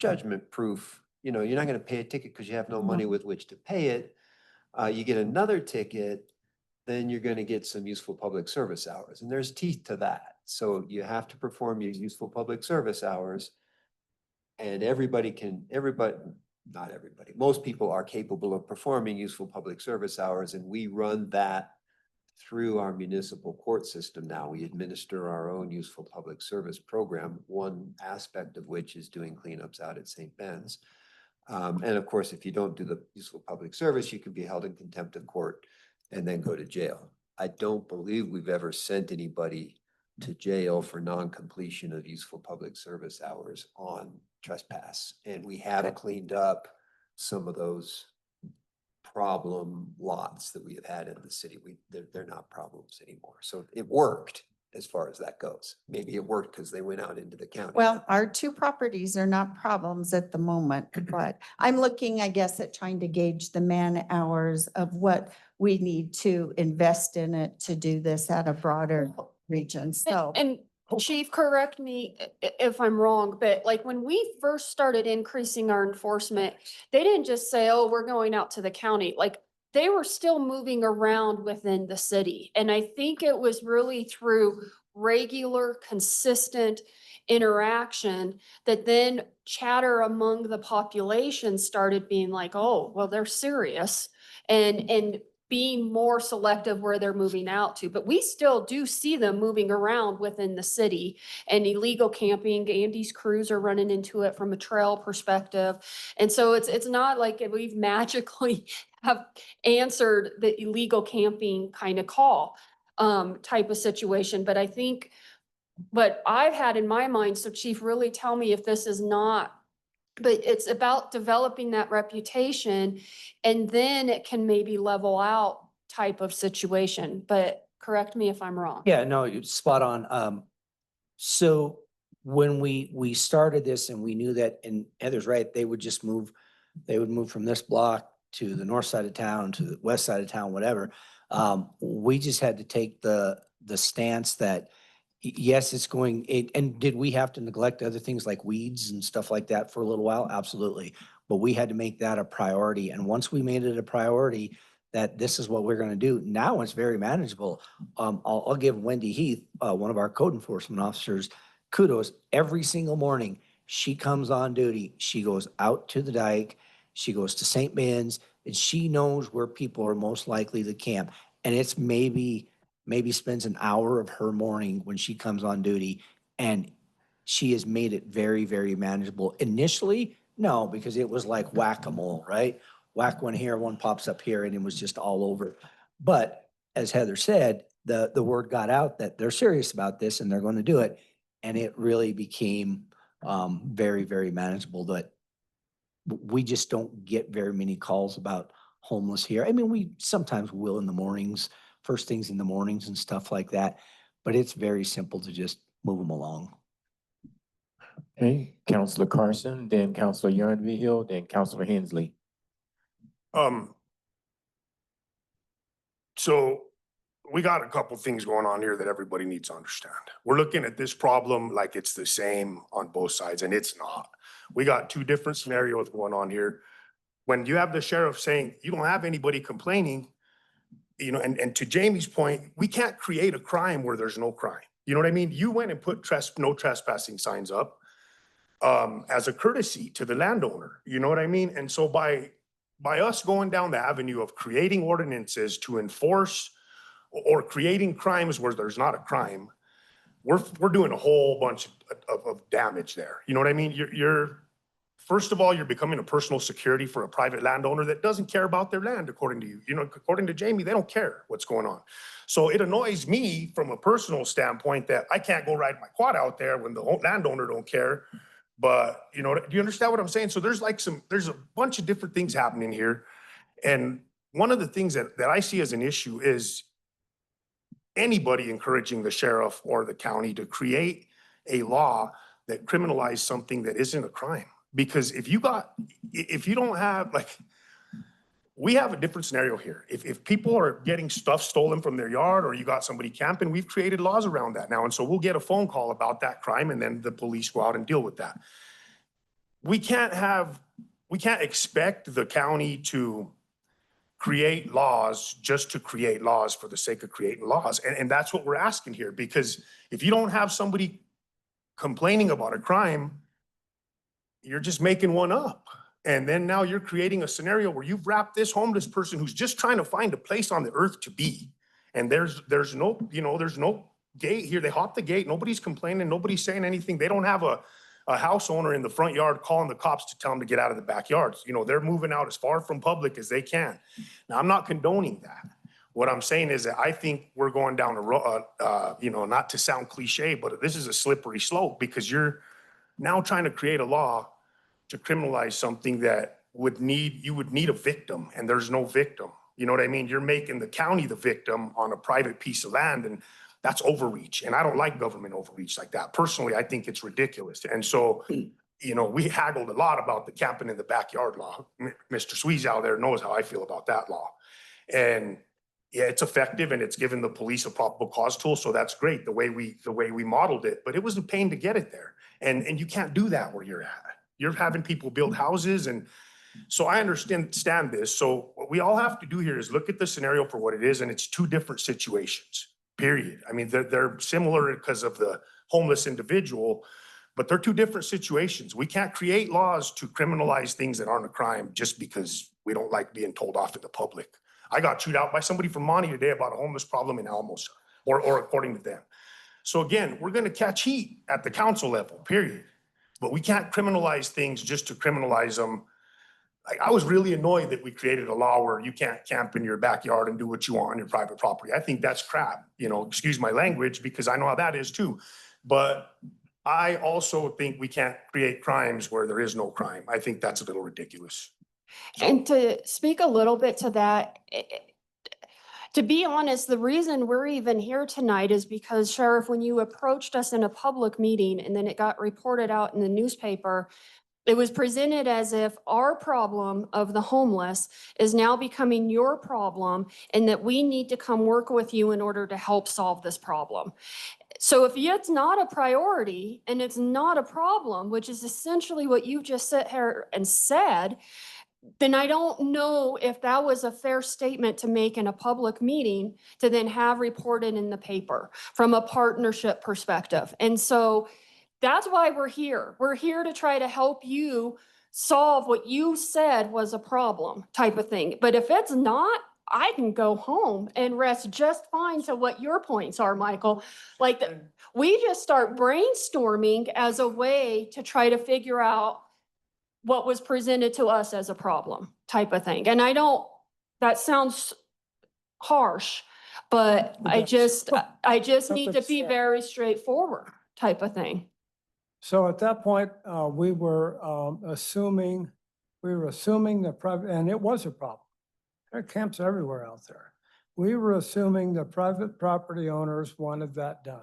Speaker 7: judgment proof. You know, you're not gonna pay a ticket because you have no money with which to pay it. You get another ticket, then you're gonna get some useful public service hours, and there's teeth to that. So you have to perform your useful public service hours. And not everybody, most people are capable of performing useful public service hours, and we run that through our municipal court system now. We administer our own useful public service program, one aspect of which is doing cleanups out at St. Ben's. And of course, if you don't do the useful public service, you can be held in contempt of court and then go to jail. I don't believe we've ever sent anybody to jail for non-completion of useful public service hours on trespass. And we have cleaned up some of those problem lots that we have had in the city. They're not problems anymore. So it worked as far as that goes. Maybe it worked because they went out into the county.
Speaker 8: Well, our 2 properties are not problems at the moment, but I'm looking, I guess, at trying to gauge the man hours of what we need to invest in it to do this at a broader region. So.
Speaker 2: And Chief, correct me if I'm wrong, but like when we first started increasing our enforcement, they didn't just say, oh, we're going out to the county. Like they were still moving around within the city. And I think it was really through regular, consistent interaction that then chatter among the population started being like, oh, well, they're serious. And being more selective where they're moving out to, but we still do see them moving around within the city and illegal camping. Andy's crews are running into it from a trail perspective. And so it's not like we've magically have answered the illegal camping kind of call type of situation. But I think what I've had in my mind, so Chief, really tell me if this is not, but it's about developing that reputation and then it can maybe level out type of situation, but correct me if I'm wrong.
Speaker 3: Yeah, no, you're spot on. So when we started this and we knew that, and Heather's right, they would move from this block to the north side of town, to the west side of town, whatever. We just had to take the stance that yes, it's going, and did we have to neglect other things like weeds and stuff like that for a little while? Absolutely. But we had to make that a priority. And once we made it a priority that this is what we're going to do, now it's very manageable. I'll give Wendy Heath, one of our code enforcement officers, kudos. Every single morning, she comes on duty. She goes out to the dike. She goes to St. Ben's, and she knows where people are most likely to camp. And it's maybe spends an hour of her morning when she comes on duty, and she has made it very, very manageable. Initially, no, because it was like whack-a-mole, right? Whack one here, one pops up here, and it was just all over. But as Heather said, the word got out that they're serious about this and they're going to do it. And it really became very, very manageable. That we just don't get very many calls about homeless here. I mean, we sometimes will in the mornings, first things in the mornings and stuff like that, but it's very simple to just move them along.
Speaker 1: Okay, Counselor Carson, then Counselor Yarnville, then Counselor Hensley.
Speaker 4: So we got a couple things going on here that everybody needs to understand. We're looking at this problem like it's the same on both sides, and it's not. We got 2 different scenarios going on here. When you have the sheriff saying you don't have anybody complaining, you know, and to Jamie's point, we can't create a crime where there's no crime. You know what I mean? You went and put no trespassing signs up as a courtesy to the landowner. You know what I mean? And so by us going down the avenue of creating ordinances to enforce or creating crimes where there's not a crime, we're doing a whole bunch of damage there. You know what I mean? You're first of all, you're becoming a personal security for a private landowner that doesn't care about their land, according to you. You know, according to Jamie, they don't care what's going on. So it annoys me from a personal standpoint that I can't go ride my quad out there when the landowner don't care. But, you know, do you understand what I'm saying? So there's like there's a bunch of different things happening here. And one of the things that I see as an issue is anybody encouraging the sheriff or the county to create a law that criminalizes something that isn't a crime. Because if you don't have, like, we have a different scenario here. If people are getting stuff stolen from their yard or you got somebody camping, we've created laws around that now. And so we'll get a phone call about that crime and then the police go out and deal with that. We can't expect the county to create laws just to create laws for the sake of creating laws. And that's what we're asking here, because if you don't have somebody complaining about a crime, you're just making one up. And then now you're creating a scenario where you've wrapped this homeless person who's just trying to find a place on the earth to be. And there's no, you know, there's no gate here. They hop the gate. Nobody's complaining. Nobody's saying anything. They don't have a house owner in the front yard calling the cops to tell them to get out of the backyard. You know, they're moving out as far from public as they can. Now, I'm not condoning that. What I'm saying is that I think we're going down a road, you know, not to sound cliche, but this is a slippery slope, because you're now trying to create a law to criminalize something that you would need a victim, and there's no victim. You know what I mean? You're making the county the victim on a private piece of land, and that's overreach. And I don't like government overreach like that. Personally, I think it's ridiculous. And so, you know, we haggled a lot about the camping in the backyard law. Mr. Sweez out there knows how I feel about that law. And yeah, it's effective and it's given the police a probable cause tool. So that's great, the way we modeled it, but it was a pain to get it there. And you can't do that where you're at. You're having people build houses. And so I understand this. So what we all have to do here is look at the scenario for what it is. And it's two different situations, period. I mean, they're similar because of the homeless individual, but they're two different situations. We can't create laws to criminalize things that aren't a crime just because we don't like being told off in the public. I got chewed out by somebody from Monty today about a homeless problem in Almosa, or according to them. So again, we're going to catch heat at the council level, period. But we can't criminalize things just to criminalize them. Like, I was really annoyed that we created a law where you can't camp in your backyard and do what you want on your private property. I think that's crap, you know, excuse my language, because I know how that is too. But I also think we can't create crimes where there is no crime. I think that's a little ridiculous.
Speaker 2: And to speak a little bit to that, to be honest, the reason we're even here tonight is because, Sheriff, when you approached us in a public meeting and then it got reported out in the newspaper, it was presented as if our problem of the homeless is now becoming your problem and that we need to come work with you in order to help solve this problem. So if it's not a priority and it's not a problem, which is essentially what you just sat here and said, then I don't know if that was a fair statement to make in a public meeting to then have reported in the paper from a partnership perspective. And so that's why we're here. We're here to try to help you solve what you said was a problem type of thing. But if it's not, I can go home and rest just fine to what your points are, Michael. Like, we just start brainstorming as a way to try to figure out what was presented to us as a problem type of thing. And that sounds harsh, but I just need to be very straightforward type of thing.
Speaker 12: So at that point, we were assuming the private, and it was a problem. There are camps everywhere out there. We were assuming the private property owners wanted that done.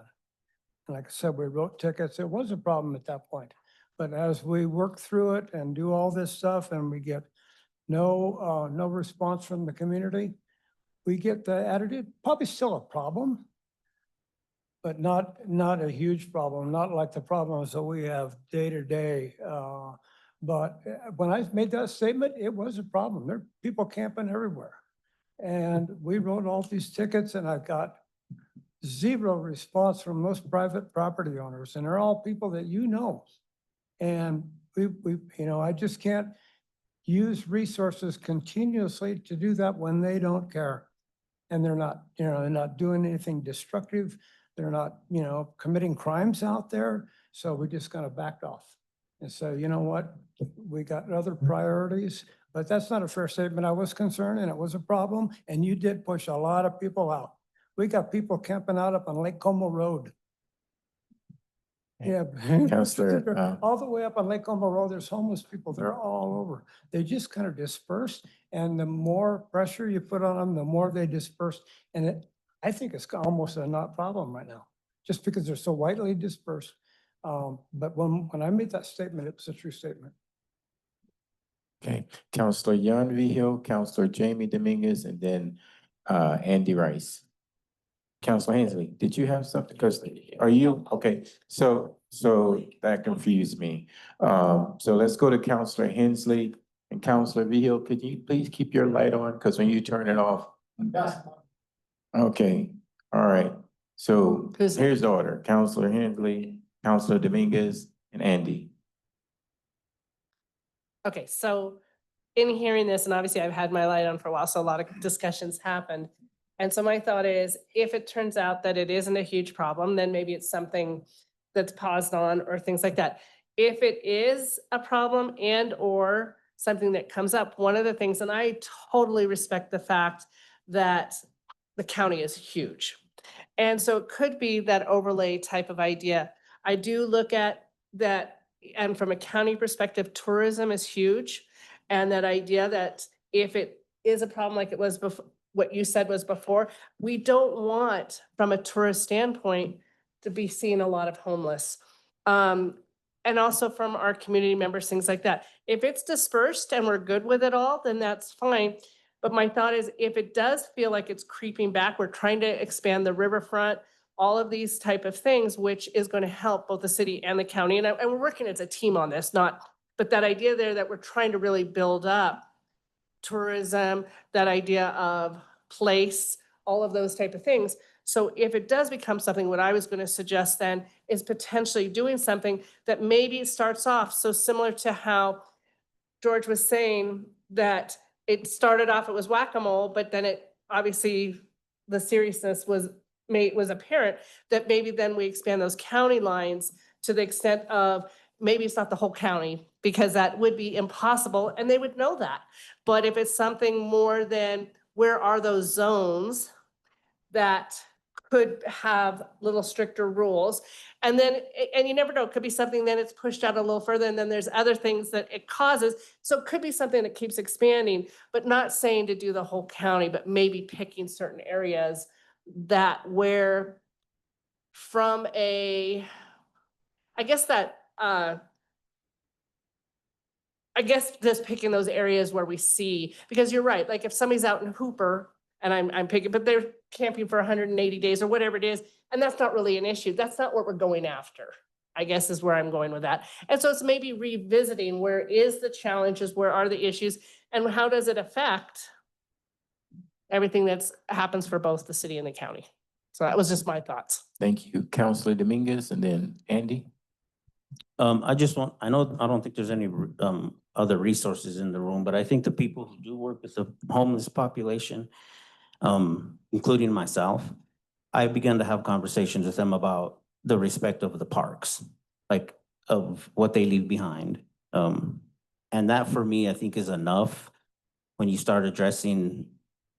Speaker 12: And like I said, we wrote tickets. It was a problem at that point. But as we work through it and do all this stuff and we get no response from the community, we get the attitude, probably still a problem, but not a huge problem, not like the problems that we have day to day. But when I made that statement, it was a problem. There are people camping everywhere. And we wrote all these tickets and I got zero response from most private property owners. And they're all people that you know. And we, you know, I just can't use resources continuously to do that when they don't care. And they're not, you know, they're not doing anything destructive. They're not, you know, committing crimes out there. So we just kind of backed off. and say, you know what? We got other priorities, but that's not a fair statement. I was concerned and it was a problem, and you did push a lot of people out. We got people camping out up on Lake Como Road. Yeah.
Speaker 1: Counselor,
Speaker 12: All the way up on Lake Como Road, there's homeless people. They're all over. They just kind of disperse. And the more pressure you put on them, the more they disperse. And I think it's almost a not problem right now, just because they're so widely dispersed. But when I made that statement, it was a true statement.
Speaker 1: Okay, Counselor Jan Hill, Counselor Jamie Dominguez, and then Andy Rice. Counselor Hensley, did you have something? Because are you, okay, so that confused me. So let's go to Counselor Hensley and Counselor Hill. Could you please keep your light on? Because when you turn it off. Okay, all right. So
Speaker 5: Who's-
Speaker 1: here's the order. Counselor Hensley, Counselor Dominguez, and Andy.
Speaker 5: Okay, so in hearing this, and obviously I've had my light on for a while, so a lot of discussions happened. And so my thought is, if it turns out that it isn't a huge problem, then maybe it's something that's paused on or things like that. If it is a problem and or something that comes up, one of the things, and I totally respect the fact that the county is huge. And so it could be that overlay type of idea. I do look at that, and from a county perspective, tourism is huge. And that idea that if it is a problem like it was before, what you said was before, we don't want, from a tourist standpoint, to be seeing a lot of homeless. And also from our community members, things like that. If it's dispersed and we're good with it all, then that's fine. But my thought is, if it does feel like it's creeping back, we're trying to expand the riverfront, all of these type of things, which is going to help both the city and the county. And we're working as a team on this, but that idea there that we're trying to really build up tourism, that idea of place, all of those type of things. So if it does become something, what I was going to suggest then is potentially doing something that maybe it starts off so similar to how George was saying that it started off, it was whack-a-mole, but then it obviously the seriousness was apparent, that maybe then we expand those county lines to the extent of maybe it's not the whole county, because that would be impossible and they would know that. But if it's something more than where are those zones that could have little stricter rules. And then, and you never know, it could be something then it's pushed out a little further and then there's other things that it causes. So it could be something that keeps expanding, but not saying to do the whole county, but maybe picking certain areas that where from I guess just picking those areas where we see, because you're right, like if somebody's out in Hooper and I'm picking, but they're camping for 180 days or whatever it is, and that's not really an issue. That's not what we're going after, I guess is where I'm going with that. And so it's maybe revisiting where is the challenges, where are the issues, and how does it affect everything that's happens for both the city and the county. So that was just my thoughts.
Speaker 1: Thank you, Counselor Dominguez, and then Andy.
Speaker 11: I don't think there's any other resources in the room, but I think the people who do work with the homeless population, including myself, I began to have conversations with them about the respect of the parks, like of what they leave behind. And that for me, I think is enough when you start addressing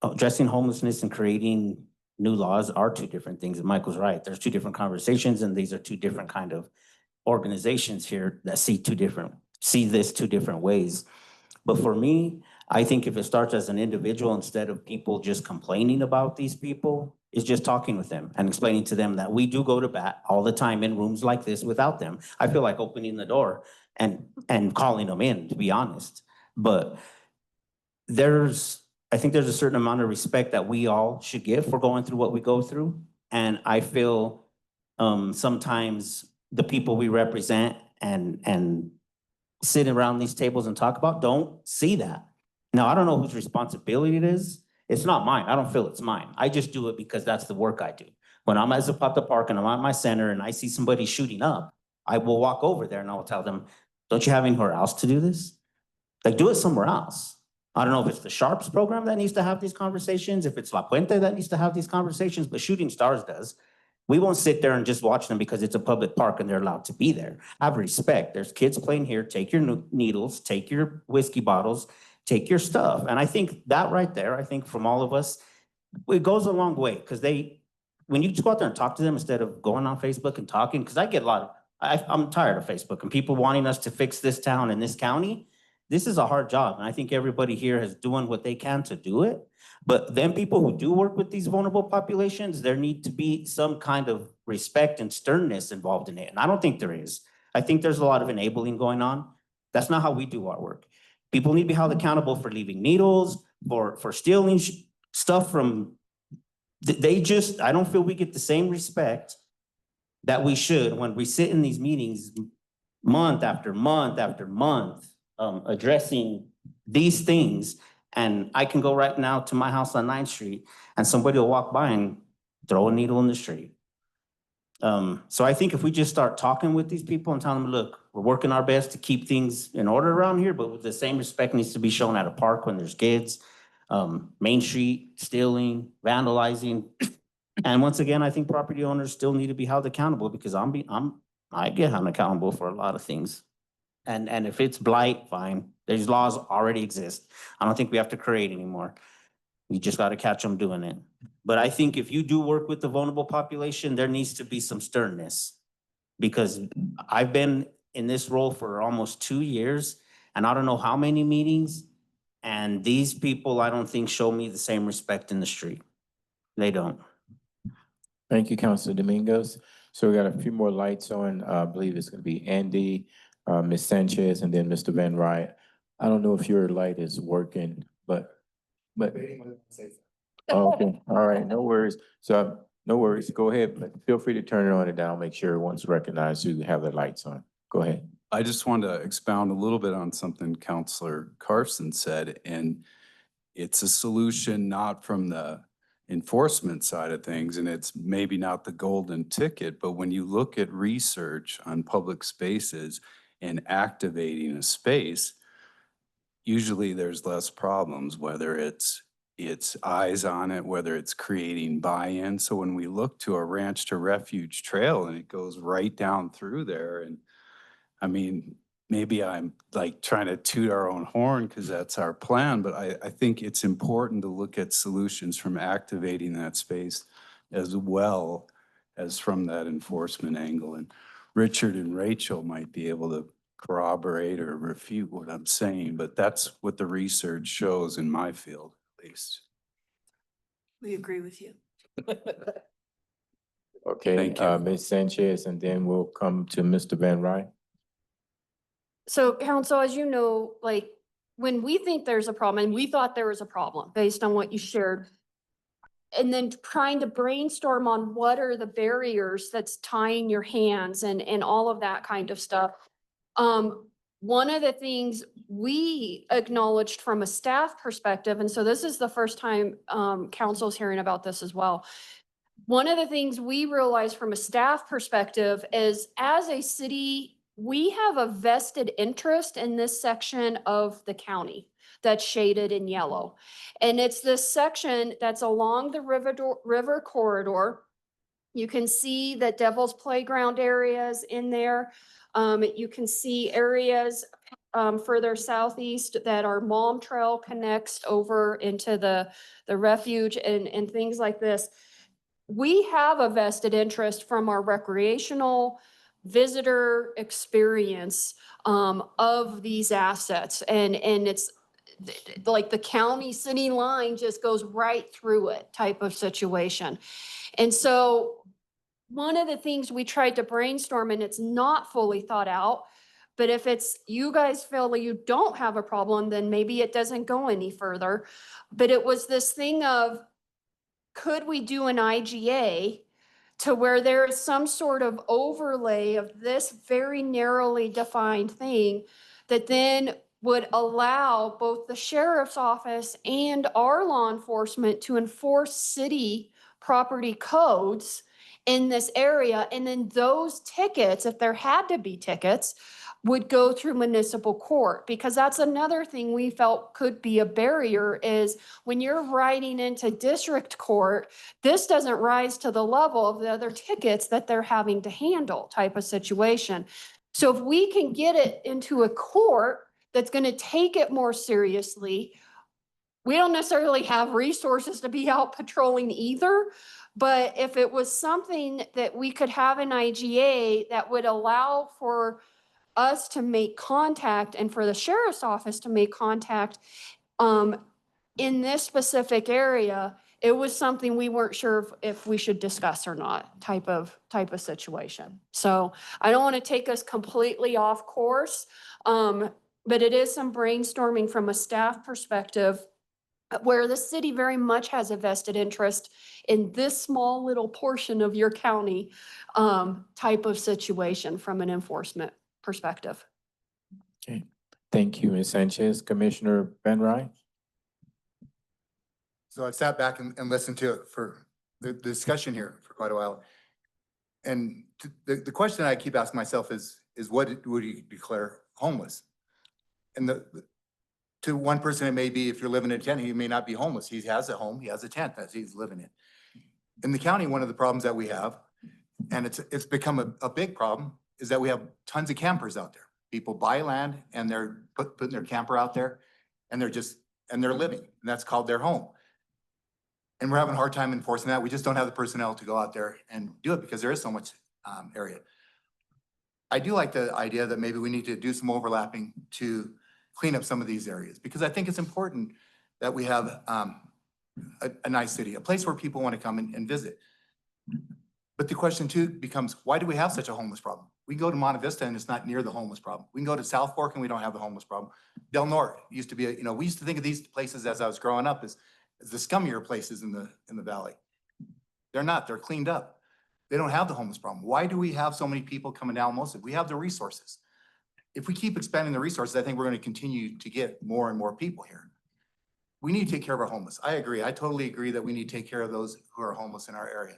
Speaker 11: homelessness and creating new laws are two different things. And Michael's right. There's two different conversations and these are two different kind of organizations here that see this two different ways. But for me, I think if it starts as an individual, instead of people just complaining about these people, is just talking with them and explaining to them that we do go to bat all the time in rooms like this without them. I feel like opening the door and calling them in, to be honest. But I think there's a certain amount of respect that we all should give for going through what we go through. And I feel sometimes the people we represent and sit around these tables and talk about don't see that. Now, I don't know whose responsibility it is. It's not mine. I don't feel it's mine. I just do it because that's the work I do. When I'm at Zapata Park and I'm at my center and I see somebody shooting up, I will walk over there and I will tell them, don't you have anywhere else to do this? Like, do it somewhere else. I don't know if it's the Sharps program that needs to have these conversations, if it's La Puente that needs to have these conversations, but Shooting Stars does. We won't sit there and just watch them because it's a public park and they're allowed to be there. Have respect. There's kids playing here. Take your needles, take your whiskey bottles, take your stuff. And I think that right there, I think from all of us, it goes a long way because when you just go out there and talk to them instead of going on Facebook and talking, because I get a lot of, I'm tired of Facebook and people wanting us to fix this town and this county. This is a hard job. And I think everybody here is doing what they can to do it. But then people who do work with these vulnerable populations, there need to be some kind of respect and sternness involved in it. And I don't think there is. I think there's a lot of enabling going on. That's not how we do our work. People need to be held accountable for leaving needles, for stealing stuff from, I don't feel we get the same respect that we should when we sit in these meetings month after month after month, addressing these things. And I can go right now to my house on 9th Street and somebody will walk by and throw a needle in the street. So I think if we just start talking with these people and telling them, look, we're working our best to keep things in order around here, but with the same respect needs to be shown at a park when there's kids, Main Street, stealing, vandalizing. And once again, I think property owners still need to be held accountable because I get held accountable for a lot of things. And if it's blight, fine. These laws already exist. I don't think we have to create anymore. We just got to catch them doing it. But I think if you do work with the vulnerable population, there needs to be some sternness. Because I've been in this role for almost 2 years, and I don't know how many meetings, and these people, I don't think, show me the same respect in the street. They don't.
Speaker 1: Thank you, Councilor Domingos. So we got a few more lights on. I believe it's going to be Andy, Ms. Sanchez, and then Mr. Van Ryn. I don't know if your light is working, but. Okay, all right, no worries. So, no worries, go ahead, but feel free to turn it on and down, make sure everyone's recognized who have their lights on. Go ahead.
Speaker 13: I just wanted to expound a little bit on something Counselor Carson said, and it's a solution not from the enforcement side of things, and it's maybe not the golden ticket, but when you look at research on public spaces and activating a space, usually there's less problems, whether it's eyes on it, whether it's creating buy-in. So when we look to a ranch to refuge trail and it goes right down through there, and I mean, maybe I'm like trying to toot our own horn because that's our plan, but I think it's important to look at solutions from activating that space as well as from that enforcement angle. And Richard and Rachel might be able to corroborate or refute what I'm saying, but that's what the research shows in my field, at least.
Speaker 2: We agree with you.
Speaker 1: Okay,
Speaker 13: Thank you.
Speaker 1: Ms. Sanchez, and then we'll come to Mr. Van Ryn.
Speaker 2: So council, as you know, like when we think there's a problem, and we thought there was a problem based on what you shared, and then trying to brainstorm on what are the barriers that's tying your hands and all of that kind of stuff. One of the things we acknowledged from a staff perspective, and so this is the first time council's hearing about this as well. One of the things we realized from a staff perspective is as a city, we have a vested interest in this section of the county that's shaded in yellow. And it's this section that's along the river corridor. You can see the Devil's Playground areas in there. You can see areas further southeast that our Malm Trail connects over into the refuge and things like this. We have a vested interest from our recreational visitor experience of these assets. And it's like the county city line just goes right through it type of situation. And so one of the things we tried to brainstorm, and it's not fully thought out, but if it's you guys feel that you don't have a problem, then maybe it doesn't go any further. But it was this thing of, could we do an IGA to where there is some sort of overlay of this very narrowly defined thing that then would allow both the sheriff's office and our law enforcement to enforce city property codes in this area. And then those tickets, if there had to be tickets, would go through municipal court, because that's another thing we felt could be a barrier is when you're writing into district court, this doesn't rise to the level of the other tickets that they're having to handle type of situation. So if we can get it into a court that's going to take it more seriously, we don't necessarily have resources to be out patrolling either. But if it was something that we could have an IGA that would allow for us to make contact and for the sheriff's office to make contact in this specific area, it was something we weren't sure if we should discuss or not type of situation. So I don't want to take us completely off course, but it is some brainstorming from a staff perspective where the city very much has a vested interest in this small little portion of your county type of situation from an enforcement perspective.
Speaker 1: Okay, thank you, Ms. Sanchez. Commissioner Van Ryn?
Speaker 14: So I sat back and listened to it for the discussion here for quite a while. And the question I keep asking myself is what would you declare homeless? And to one person, it may be if you're living in a tent, he may not be homeless. He has a home, he has a tent that he's living in. In the county, one of the problems that we have, and it's become a big problem, is that we have tons of campers out there. People buy land and they're putting their camper out there and they're living, and that's called their home. And we're having a hard time enforcing that. We just don't have the personnel to go out there and do it because there is so much area. I do like the idea that maybe we need to do some overlapping to clean up some of these areas, because I think it's important that we have a nice city, a place where people want to come and visit. But the question too becomes, why do we have such a homeless problem? We can go to Monte Vista and it's not near the homeless problem. We can go to South Fork and we don't have the homeless problem. Del Norte used to be, we used to think of these places as I was growing up as the scummier places in the valley. They're not, they're cleaned up. They don't have the homeless problem. Why do we have so many people coming down? Mostly, we have the resources. If we keep expanding the resources, I think we're going to continue to get more and more people here. We need to take care of our homeless. I agree. I totally agree that we need to take care of those who are homeless in our area.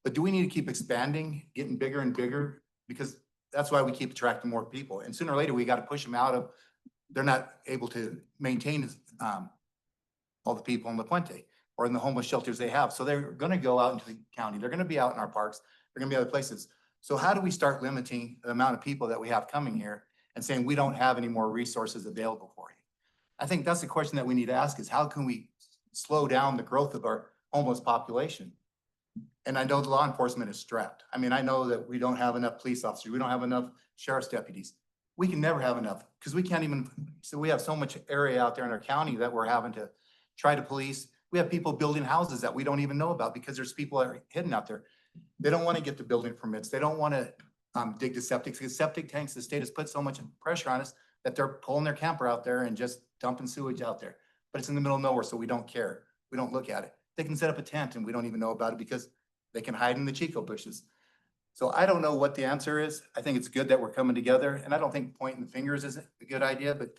Speaker 14: But do we need to keep expanding, getting bigger and bigger? Because that's why we keep attracting more people. And sooner or later, we got to push them out of, they're not able to maintain all the people in La Puente or in the homeless shelters they have. So they're going to go out into the county. They're going to be out in our parks. They're going to be other places. So how do we start limiting the amount of people that we have coming here and saying we don't have any more resources available for you? I think that's the question that we need to ask, is how can we slow down the growth of our homeless population? And I know the law enforcement is strapped. I mean, I know that we don't have enough police officers. We don't have enough sheriff's deputies. We can never have enough because we can't even, so we have so much area out there in our county that we're having to try to police. We have people building houses that we don't even know about because there's people that are hidden out there. They don't want to get the building permits. They don't want to dig the septic, because septic tanks, the state has put so much pressure on us that they're pulling their camper out there and just dumping sewage out there. But it's in the middle of nowhere, so we don't care. We don't look at it. They can set up a tent and we don't even know about it because they can hide in the Chico bushes. So I don't know what the answer is. I think it's good that we're coming together, and I don't think pointing the fingers is a good idea, but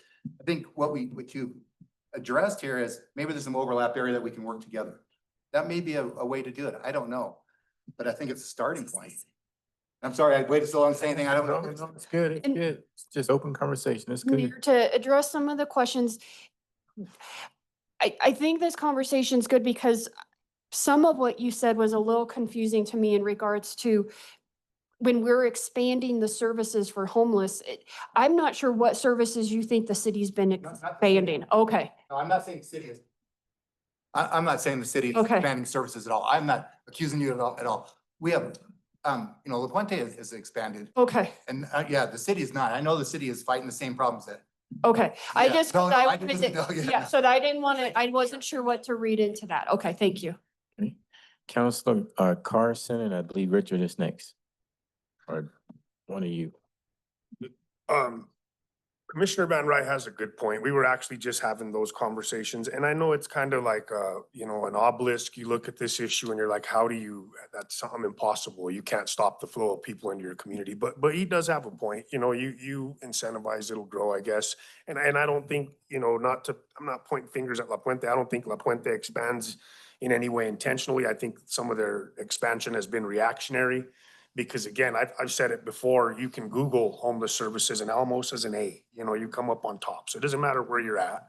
Speaker 14: I think what you addressed here is maybe there's some overlap area that we can work together. That may be a way to do it. I don't know, but I think it's a starting point. I'm sorry, I waited so long to say anything. I don't know.
Speaker 1: No, it's good. It's
Speaker 2: And-
Speaker 1: good. It's just open conversation. It's good.
Speaker 2: Mayor, to address some of the questions, I think this conversation's good because some of what you said was a little confusing to me in regards to when we're expanding the services for homeless. I'm not sure what services you think the city's been
Speaker 14: Not the city.
Speaker 2: expanding. Okay,
Speaker 14: No, I'm not saying the city is. I'm not saying the city is
Speaker 2: Okay.
Speaker 14: expanding services at all. I'm not accusing you at all. We have, La Puente is expanded,
Speaker 2: okay,
Speaker 14: and yeah, the city is not. I know the city is fighting the same problems that.
Speaker 2: okay. I
Speaker 14: Yeah,
Speaker 2: just,
Speaker 14: no, no,
Speaker 2: I
Speaker 14: I
Speaker 2: wanted
Speaker 14: didn't
Speaker 2: to-
Speaker 14: know, yeah.
Speaker 2: yeah, so I didn't want to, I wasn't sure what to read into that. Okay, thank you.
Speaker 1: Counselor Carson, and I believe Richard is next. Or one of you.
Speaker 4: Commissioner Van Ryn has a good point. We were actually just having those conversations, and I know it's kind of like, an obelisk. You look at this issue and you're like, how do you, that's something impossible. You can't stop the flow of people into your community, but he does have a point. You incentivize, it'll grow, I guess. And I don't think, I'm not pointing fingers at La Puente. I don't think La Puente expands in any way intentionally. I think some of their expansion has been reactionary. Because again, I've said it before, you can Google homeless services and Alamos as an A, you know, you come up on top. So it doesn't matter where you're at.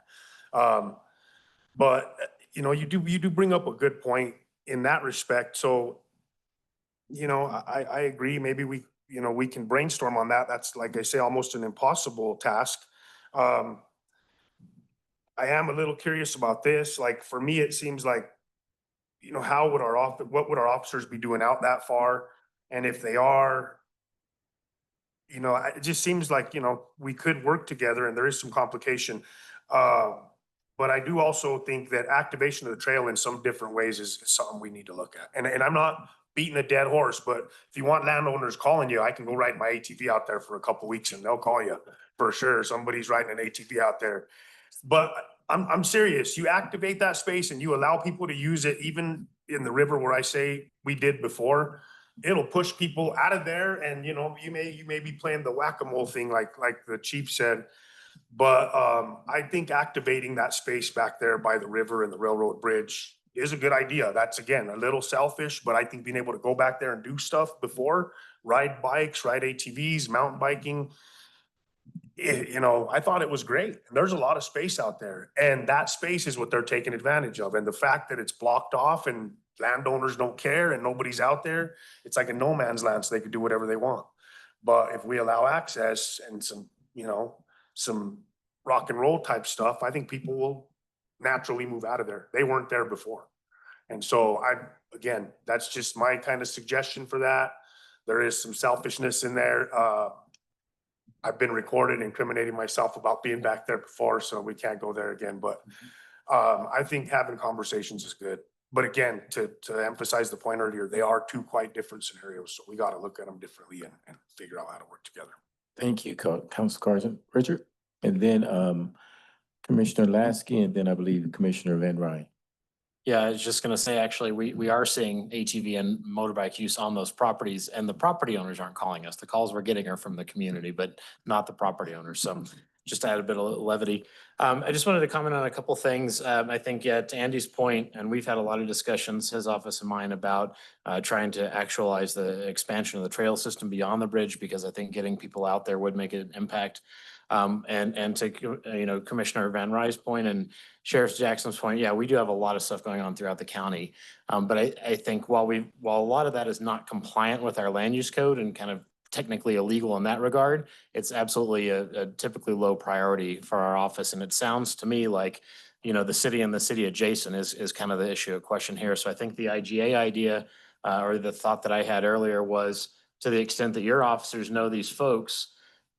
Speaker 4: But you know, you do bring up a good point in that respect. So, you know, I agree. Maybe we can brainstorm on that. That's, like I say, almost an impossible task. I am a little curious about this. Like, for me, it seems like, you know, what would our officers be doing out that far? And if they are, you know, it just seems like, you know, we could work together and there is some complication. But I do also think that activation of the trail in some different ways is something we need to look at. And I'm not beating a dead horse, but if you want landowners calling you, I can go ride my ATV out there for a couple weeks and they'll call you for sure. Somebody's riding an ATV out there. But I'm serious. You activate that space and you allow people to use it, even in the river where I say we did before. It'll push people out of there, and you know, you may be playing the whack-a-mole thing like the chief said. But I think activating that space back there by the river and the railroad bridge is a good idea. That's, again, a little selfish, but I think being able to go back there and do stuff before, ride bikes, ride ATVs, mountain biking, you know, I thought it was great. There's a lot of space out there, and that space is what they're taking advantage of. And the fact that it's blocked off and landowners don't care and nobody's out there, it's like a no man's land, so they can do whatever they want. But if we allow access and some, you know, some rock and roll type stuff, I think people will naturally move out of there. They weren't there before. And so again, that's just my kind of suggestion for that. There is some selfishness in there. I've been recorded incriminating myself about being back there before, so we can't go there again. But I think having conversations is good. But again, to emphasize the point earlier, they are two quite different scenarios. So we got to look at them differently and figure out how to work together.
Speaker 1: Thank you, Council Carson. Richard? And then Commissioner Lasky, and then I believe Commissioner Van Ryn.
Speaker 10: Yeah, I was just gonna say, actually, we are seeing ATV and motorbike use on those properties, and the property owners aren't calling us. The calls we're getting are from the community, but not the property owners. So just to add a bit of levity. I just wanted to comment on a couple things. I think, yeah, to Andy's point, and we've had a lot of discussions, his office and mine, about trying to actualize the expansion of the trail system beyond the bridge, because I think getting people out there would make an impact. And to, you know, Commissioner Van Ryn's point and Sheriff Jackson's point, yeah, we do have a lot of stuff going on throughout the county. But I think while a lot of that is not compliant with our land use code and kind of technically illegal in that regard, it's absolutely a typically low priority for our office. And it sounds to me like, you know, the city and the city adjacent is kind of the issue at question here. So I think the IGA idea or the thought that I had earlier was, to the extent that your officers know these folks,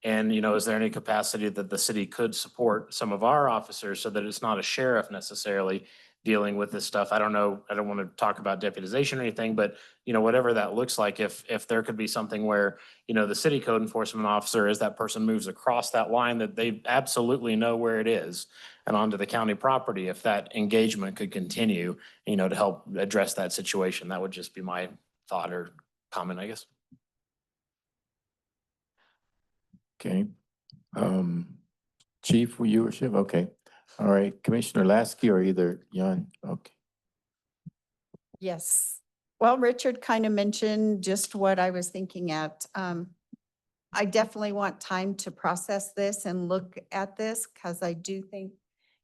Speaker 10: and, you know, is there any capacity that the city could support some of our officers so that it's not a sheriff necessarily dealing with this stuff? I don't know. I don't want to talk about deputization or anything, but, you know, whatever that looks like, if there could be something where, you know, the city code enforcement officer, as that person moves across that line, that they absolutely know where it is and onto the county property, if that engagement could continue, you know, to help address that situation, that would just be my thought or comment, I guess.
Speaker 1: Okay. Chief, were you? Okay. All right. Commissioner Lasky or either Jan? Okay.
Speaker 8: Yes. Well, Richard kind of mentioned just what I was thinking at. I definitely want time to process this and look at this, because I do think,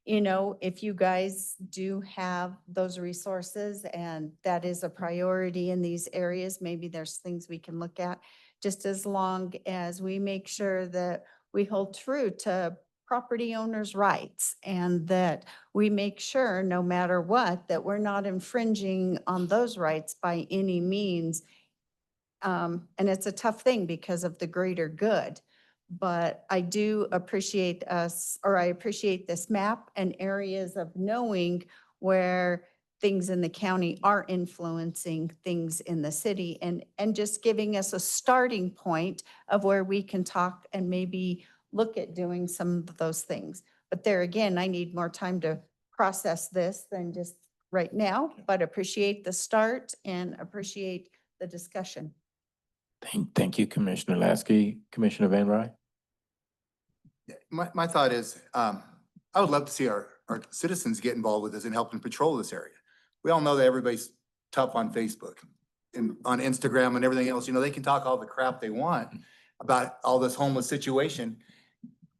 Speaker 8: you know, if you guys do have those resources and that is a priority in these areas, maybe there's things we can look at, just as long as we make sure that we hold true to property owners' rights, and that we make sure, no matter what, that we're not infringing on those rights by any means. And it's a tough thing because of the greater good. But I do appreciate I appreciate this map and areas of knowing where things in the county are influencing things in the city, and just giving us a starting point of where we can talk and maybe look at doing some of those things. But there again, I need more time to process this than just right now, but appreciate the start and appreciate the discussion.
Speaker 1: Thank you, Commissioner Lasky. Commissioner Van Ryn?
Speaker 14: My thought is, I would love to see our citizens get involved with this and helping patrol this area. we all know that everybody's tough on Facebook and on Instagram and everything else. You know, they can talk all the crap they want about all this homeless situation,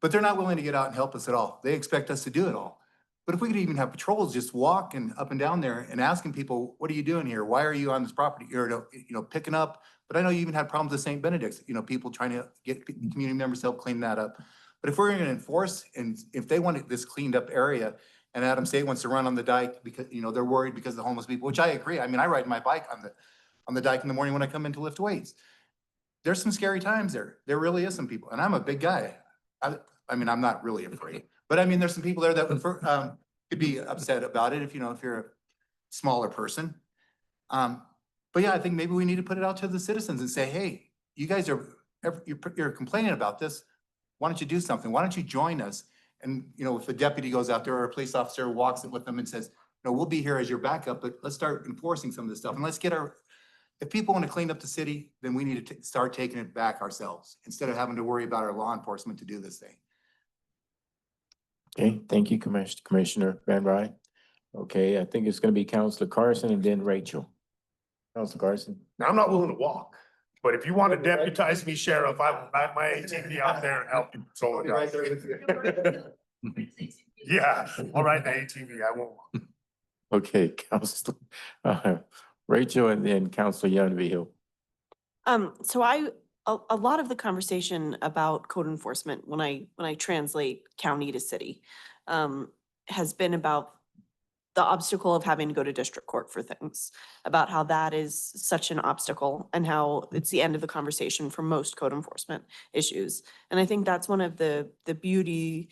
Speaker 14: but they're not willing to get out and help us at all. They expect us to do it all. But if we could even have patrols just walking up and down there and asking people, what are you doing here? Why are you on this property? Or, you know, picking up. But I know you even had problems with St. Benedict's, you know, people trying to get community members to help clean that up. But if we're gonna enforce, and if they want this cleaned up area, and Adam State wants to run on the dike because, you know, they're worried because of the homeless people, which I agree. I mean, I ride my bike on the dike in the morning when I come in to lift weights. There's some scary times there. There really is some people, and I'm a big guy. I mean, I'm not really afraid, but I mean, there's some people there that would, could be upset about it if, you know, if you're a smaller person. But yeah, I think maybe we need to put it out to the citizens and say, hey, you guys you're complaining about this. Why don't you do something? Why don't you join us? And, you know, if a deputy goes out there or a police officer walks it with them and says, no, we'll be here as your backup, but let's start enforcing some of this stuff. And let's get if people want to clean up the city, then we need to start taking it back ourselves instead of having to worry about our law enforcement to do this thing.
Speaker 1: Okay, thank you, Commissioner Van Ryn. Okay, I think it's gonna be Counselor Carson and then Rachel. Counselor Carson.
Speaker 4: Now, I'm not willing to walk, but if you want to deputize me, Sheriff, I will ride my ATV out there and help you. So, yeah, I'll ride the ATV. I won't.
Speaker 1: Okay, Counselor, Rachel and then Counselor Yountville.
Speaker 15: So a lot of the conversation about code enforcement when I translate county to city, has been about the obstacle of having to go to district court for things, about how that is such an obstacle and how it's the end of the conversation for most code enforcement issues. And I think that's one of the beauty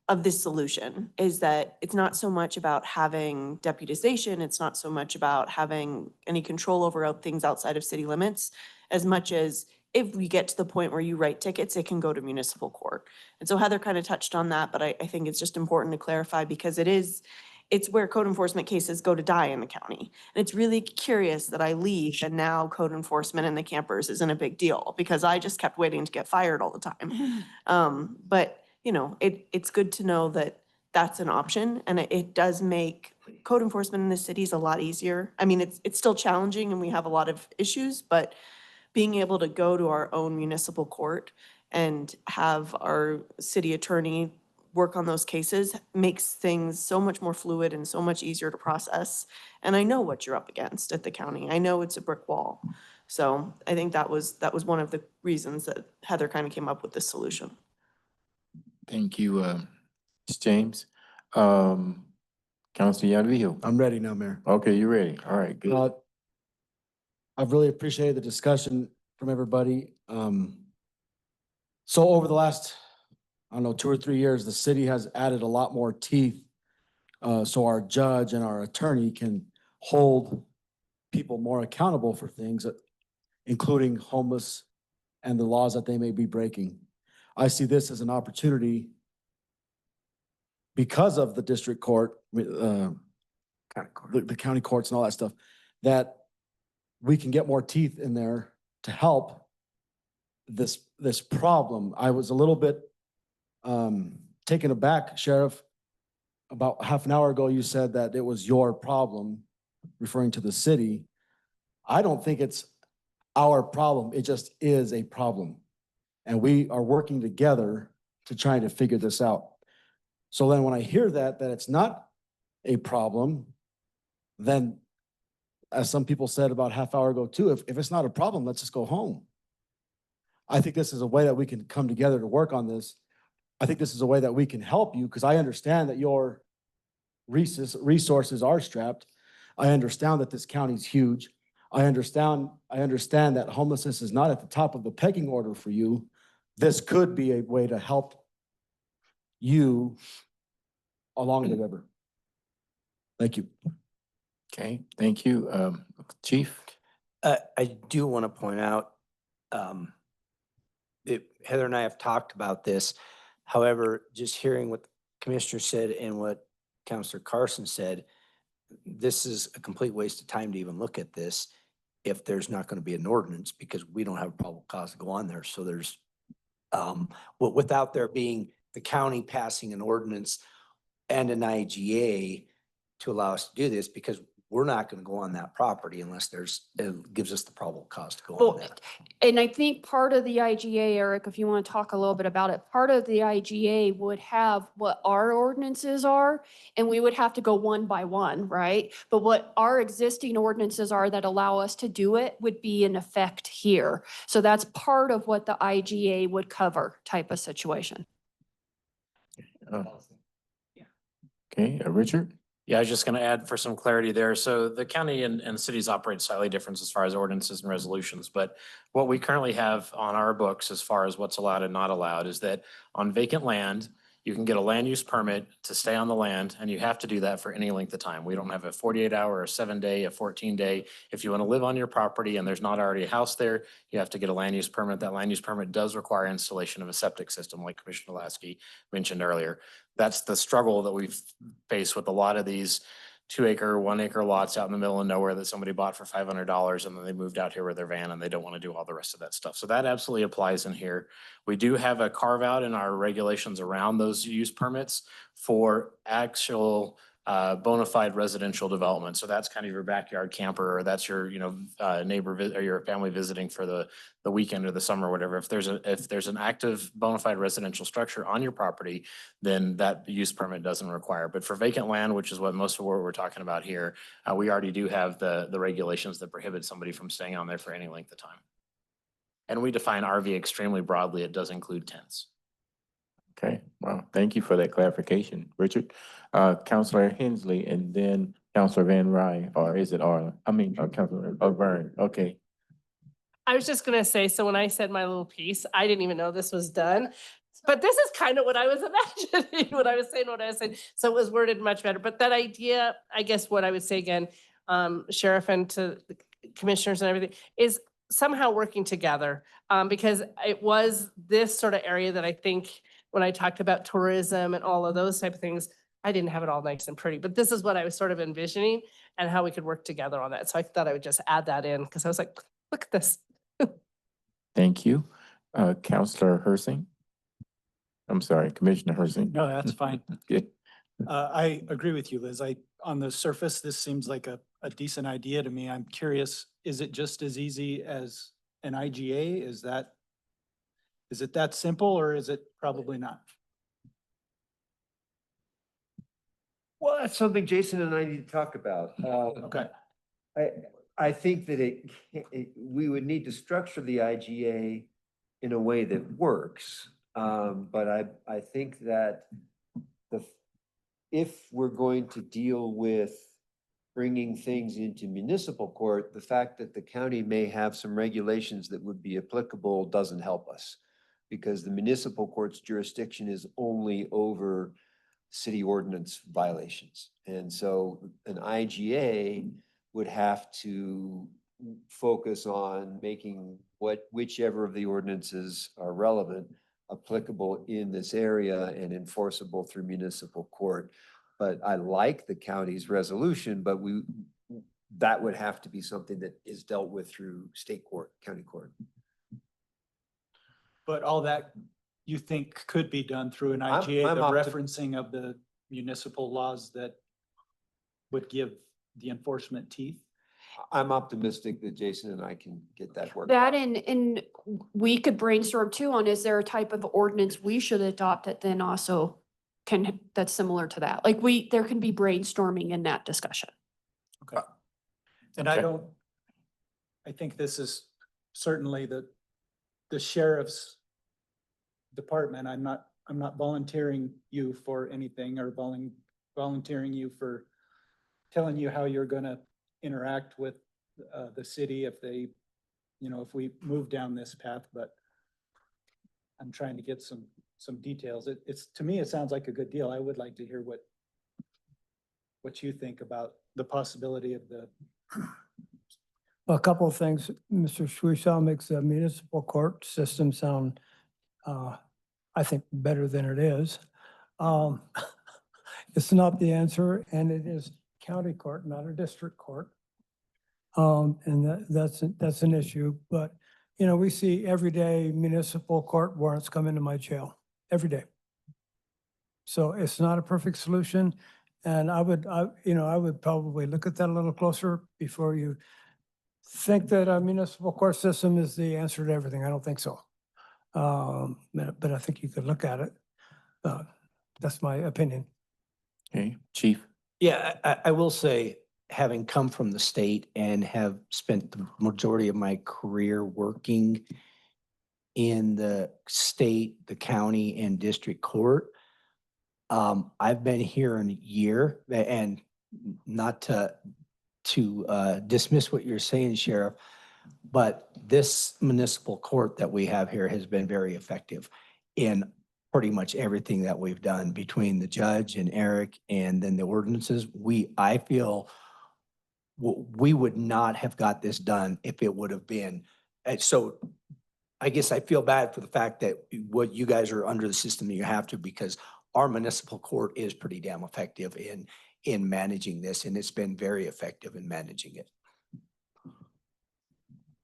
Speaker 15: of this solution is that it's not so much about having deputization, it's not so much about having any control over things outside of city limits, as much as if we get to the point where you write tickets, it can go to municipal court. And so Heather kind of touched on that, but I think it's just important to clarify because it's where code enforcement cases go to die in the county. And it's really curious that I leave and now code enforcement and the campers isn't a big deal because I just kept waiting to get fired all the time. But you know, it's good to know that that's an option and it does make code enforcement in the cities a lot easier. I mean, it's still challenging and we have a lot of issues, but being able to go to our own municipal court and have our city attorney work on those cases makes things so much more fluid and so much easier to process. And I know what you're up against at the county. I know it's a brick wall. So I think that was one of the reasons that Heather kind of came up with this solution.
Speaker 1: Thank you, Ms. James. Counselor Yountville.
Speaker 16: I'm ready now, Mayor.
Speaker 1: Okay, you ready? All right, good.
Speaker 16: I've really appreciated the discussion from everybody. So over the last, I don't know, 2 or 3 years, the city has added a lot more teeth. So our judge and our attorney can hold people more accountable for things, including homeless and the laws that they may be breaking. I see this as an opportunity because of the district court, the county courts and all that stuff, that we can get more teeth in there to help this problem. I was a little bit taken aback, Sheriff. About half an hour ago, you said that it was your problem, referring to the city. I don't think it's our problem. It just is a problem. And we are working together to try to figure this out. So then when I hear that it's not a problem, then as some people said about half hour ago too, if it's not a problem, let's just go home. I think this is a way that we can come together to work on this. I think this is a way that we can help you because I understand that your resources are strapped. I understand that this county's huge. I understand that homelessness is not at the top of the pecking order for you. This could be a way to help you along the river. Thank you.
Speaker 1: Okay, thank you. Chief?
Speaker 3: I do want to point out, Heather and I have talked about this. However, just hearing what the Commissioner said and what Councilor Carson said, this is a complete waste of time to even look at this if there's not going to be an ordinance because we don't have a probable cause to go on there. So there's, without there being the county passing an ordinance and an IGA to allow us to do this, because we're not gonna go on that property unless it gives us the probable cause to go on
Speaker 2: Well,
Speaker 3: there.
Speaker 2: and I think part of the IGA, Eric, if you want to talk a little bit about it, part of the IGA would have what our ordinances are, and we would have to go one by one, right? But what our existing ordinances are that allow us to do it would be in effect here. So that's part of what the IGA would cover type of situation.
Speaker 1: Okay, Richard?
Speaker 10: Yeah, I was just going to add for some clarity there. So the county and cities operate slightly different as far as ordinances and resolutions. But what we currently have on our books as far as what's allowed and not allowed is that on vacant land, you can get a land use permit to stay on the land, and you have to do that for any length of time. We don't have a 48-hour, a 7-day, a 14-day. If you want to live on your property and there's not already a house there, you have to get a land use permit. That land use permit does require installation of a septic system, like Commissioner Lasky mentioned earlier. That's the struggle that we've faced with a lot of these 2-acre, 1-acre lots out in the middle of nowhere that somebody bought for $500 and then they moved out here with their van and they don't want to do all the rest of that stuff. So that absolutely applies in here. We do have a carve out in our regulations around those use permits for actual bona fide residential development. So that's kind of your backyard camper, or that's your, neighbor or your family visiting for the weekend or the summer or whatever. If there's an active bona fide residential structure on your property, then that use permit doesn't require. But for vacant land, which is what most of what we're talking about here, we already do have the regulations that prohibit somebody from staying on there for any length of time. And we define RV extremely broadly. It does include tents.
Speaker 1: Okay, well, thank you for that clarification, Richard. Counselor Hensley and then Counselor Van Ryn, or is it Arlen? Counselor Vern, okay.
Speaker 5: I was just gonna say, so when I said my little piece, I didn't even know this was done. But this is kind of what I was imagining when I was saying. So it was worded much better. But that idea, I guess what I would say again, Sheriff and to the commissioners and everything, is somehow working together. Because it was this sort of area that I think when I talked about tourism and all of those type of things, I didn't have it all nice and pretty, but this is what I was sort of envisioning and how we could work together on that. So I thought I would just add that in because I was like, look at this.
Speaker 1: Thank you. Counselor Hersing? I'm sorry, Commissioner Hersing.
Speaker 9: No, that's fine.
Speaker 1: Good.
Speaker 9: I agree with you, Liz. On the surface, this seems like a decent idea to me. I'm curious, is it just as easy as an IGA? Is it that simple, or is it probably not?
Speaker 7: Well, that's something Jason and I need to talk about.
Speaker 9: Okay.
Speaker 7: I think that we would need to structure the IGA in a way that works. But I think that if we're going to deal with bringing things into municipal court, the fact that the county may have some regulations that would be applicable doesn't help us, because the municipal court's jurisdiction is only over city ordinance violations. And so an IGA would have to focus on making whichever of the ordinances are relevant applicable in this area and enforceable through municipal court. But I like the county's resolution, but that would have to be something that is dealt with through state court, county court.
Speaker 9: But all that you think could be done through an
Speaker 7: I'm
Speaker 9: IGA, the
Speaker 7: opti-
Speaker 9: referencing of the municipal laws that would give the enforcement teeth?
Speaker 7: I'm optimistic that Jason and I can get that worked.
Speaker 2: That and we could brainstorm too on, is there a type of ordinance we should adopt that then also that's similar to that? Like there can be brainstorming in that discussion.
Speaker 9: Okay. And I think this is certainly the sheriff's department. I'm not volunteering you for anything or volunteering you for telling you how you're gonna interact with the city if they, if we move down this path, but I'm trying to get some details. To me, it sounds like a good deal. I would like to hear what you think about the possibility of
Speaker 12: A couple of things. Mr. Schwishaw makes the municipal court system sound, I think, better than it is. It's not the answer, and it is county court, not a district court. And that's an issue. But, we see every day municipal court warrants come into my jail, every day. So it's not a perfect solution. And I would probably look at that a little closer before you think that a municipal court system is the answer to everything. I don't think so. But I think you could look at it. That's my opinion.
Speaker 1: Okay, Chief?
Speaker 3: Yeah, I will say, having come from the state and have spent the majority of my career working in the state, the county, and district court, I've been here in a year, and not to dismiss what you're saying, Sheriff, but this municipal court that we have here has been very effective in pretty much everything that we've done between the judge and Eric and then the ordinances. I feel we would not have got this done if it would have been. So I guess I feel bad for the fact that what you guys are under the system that you have to, because our municipal court is pretty damn effective in managing this, and it's been very effective in managing it.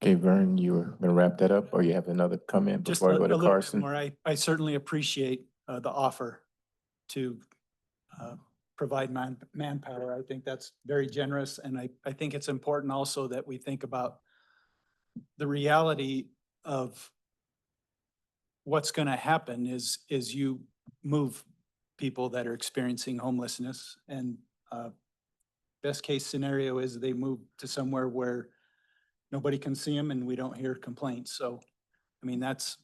Speaker 1: Okay, Vern, you were gonna wrap that up, or you have another comment
Speaker 9: Just
Speaker 1: before
Speaker 9: a
Speaker 1: I go to
Speaker 9: little bit
Speaker 1: Carson?
Speaker 9: more. I certainly appreciate the offer to provide manpower. I think that's very generous, and I think it's important also that we think about the reality of what's gonna happen is you move people that are experiencing homelessness, and best case scenario is they move to somewhere where nobody can see them and we don't hear complaints. So, I mean, that's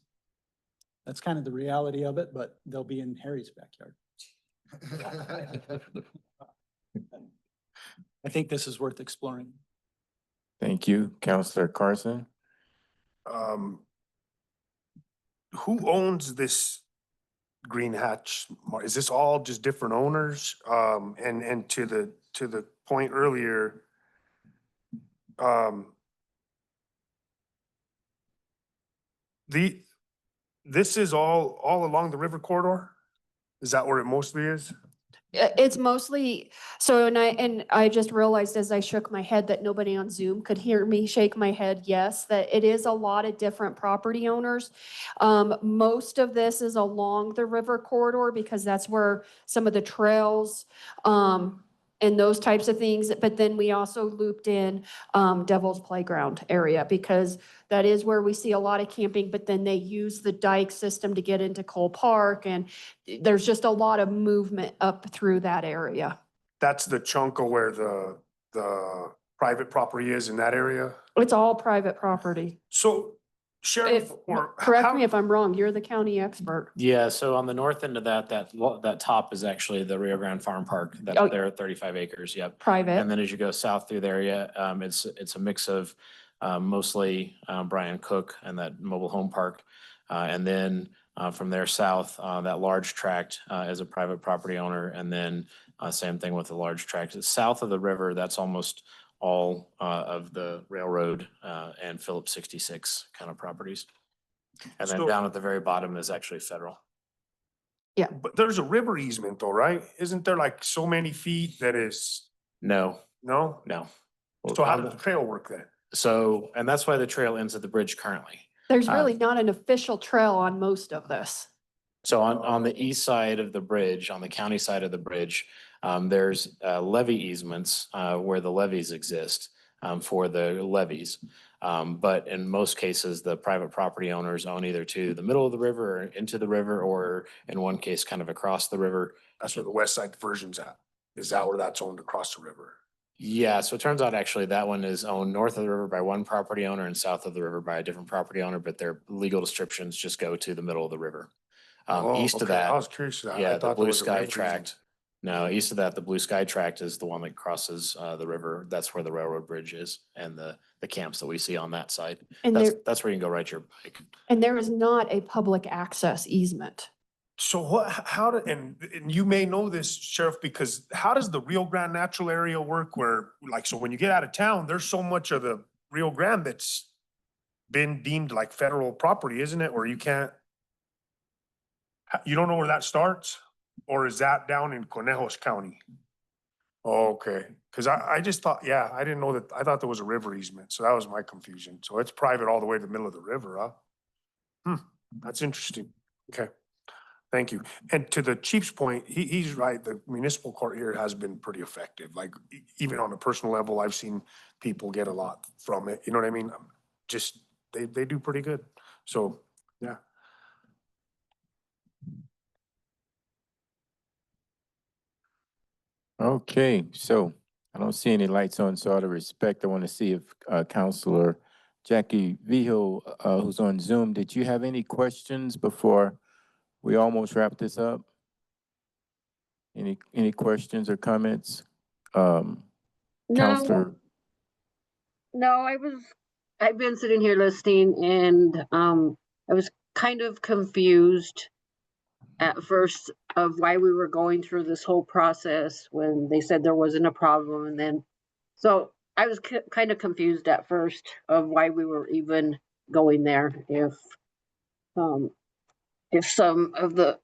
Speaker 9: kind of the reality of it, but they'll be in Harry's backyard. I think this is worth exploring.
Speaker 1: Thank you. Counselor Carson?
Speaker 4: Who owns this Green Hatch? Is this all just different owners? And to the point earlier, this is all along the river corridor? Is that where it mostly is?
Speaker 2: It's mostly, so, and I just realized as I shook my head that nobody on Zoom could hear me shake my head, yes, that it is a lot of different property owners. Most of this is along the river corridor because that's where some of the trails, and those types of things. But then we also looped in, Devil's Playground area because that is where we see a lot of camping, but then they use the dike system to get into Cole Park, and there's just a lot of movement up through that area.
Speaker 4: That's the chunk of where the private property is in that area?
Speaker 2: It's all private property.
Speaker 4: So Sheriff,
Speaker 2: Correct me if I'm wrong, you're the county expert.
Speaker 10: Yeah, so on the north end of that top is actually the Rio Grande Farm Park.
Speaker 2: Oh.
Speaker 10: That's there at 35 acres, yep.
Speaker 2: Private.
Speaker 10: And then as you go south through the area, it's a mix of mostly Brian Cook and that mobile home park. And then from there south, that large tract is a private property owner. And then same thing with the large tract. South of the river, that's almost all of the railroad and Phillips 66 kind of properties. And then
Speaker 4: So-
Speaker 10: down at the very bottom is actually federal.
Speaker 4: But there's a river easement though, right? Isn't there like so many feet that is,
Speaker 10: No,
Speaker 4: no?
Speaker 10: no.
Speaker 4: So how does the trail work then?
Speaker 10: So, and that's why the trail ends at the bridge currently.
Speaker 2: There's really not an official trail on most of this.
Speaker 10: So on the east side of the bridge, on the county side of the bridge, there's levee easements where the levees exist for the levees. But in most cases, the private property owners own either to the middle of the river or into the river, or in one case, kind of across the river.
Speaker 4: That's where the west side diversion's at. Is that where that's owned across the river?
Speaker 10: Yeah, so it turns out actually that one is owned north of the river by one property owner and south of the river by a different property owner, but their legal descriptions just go to the middle of the river. East of
Speaker 4: Okay,
Speaker 10: that.
Speaker 4: I was curious. I
Speaker 10: Yeah, the
Speaker 4: thought there
Speaker 10: Blue
Speaker 4: was a
Speaker 10: Sky
Speaker 4: river
Speaker 10: Tract. No, east of that, the Blue Sky Tract is the one that crosses the river. That's where the railroad bridge is and the camps that we see on that side.
Speaker 2: And
Speaker 10: That's where you can go ride your bike.
Speaker 2: And there is not a public access easement.
Speaker 4: So how and you may know this, Sheriff, because how does the Rio Grande natural area work where, like, so when you get out of town, there's so much of the Rio Grande that's been deemed like federal property, isn't it? Where you can't, you don't know where that starts? Or is that down in Conejos County? Okay, because I just thought, yeah, I didn't know that, I thought there was a river easement, so that was my confusion. So it's private all the way to the middle of the river, huh? That's interesting. Okay. Thank you. And to the chief's point, he's right. The municipal court here has been pretty effective. Like even on a personal level, I've seen people get a lot from it. You know what I mean? Just, they do pretty good. So, yeah.
Speaker 1: Okay, so I don't see any lights on, so out of respect, I want to see if Counselor Jackie Vijo, who's on Zoom, did you have any questions before we almost wrap this up? Any questions or comments? Counselor,
Speaker 17: No, I've been sitting here listening and, I was kind of confused at first of why we were going through this whole process when they said there wasn't a problem and then, so I was kind of confused at first of why we were even going there um, if some of the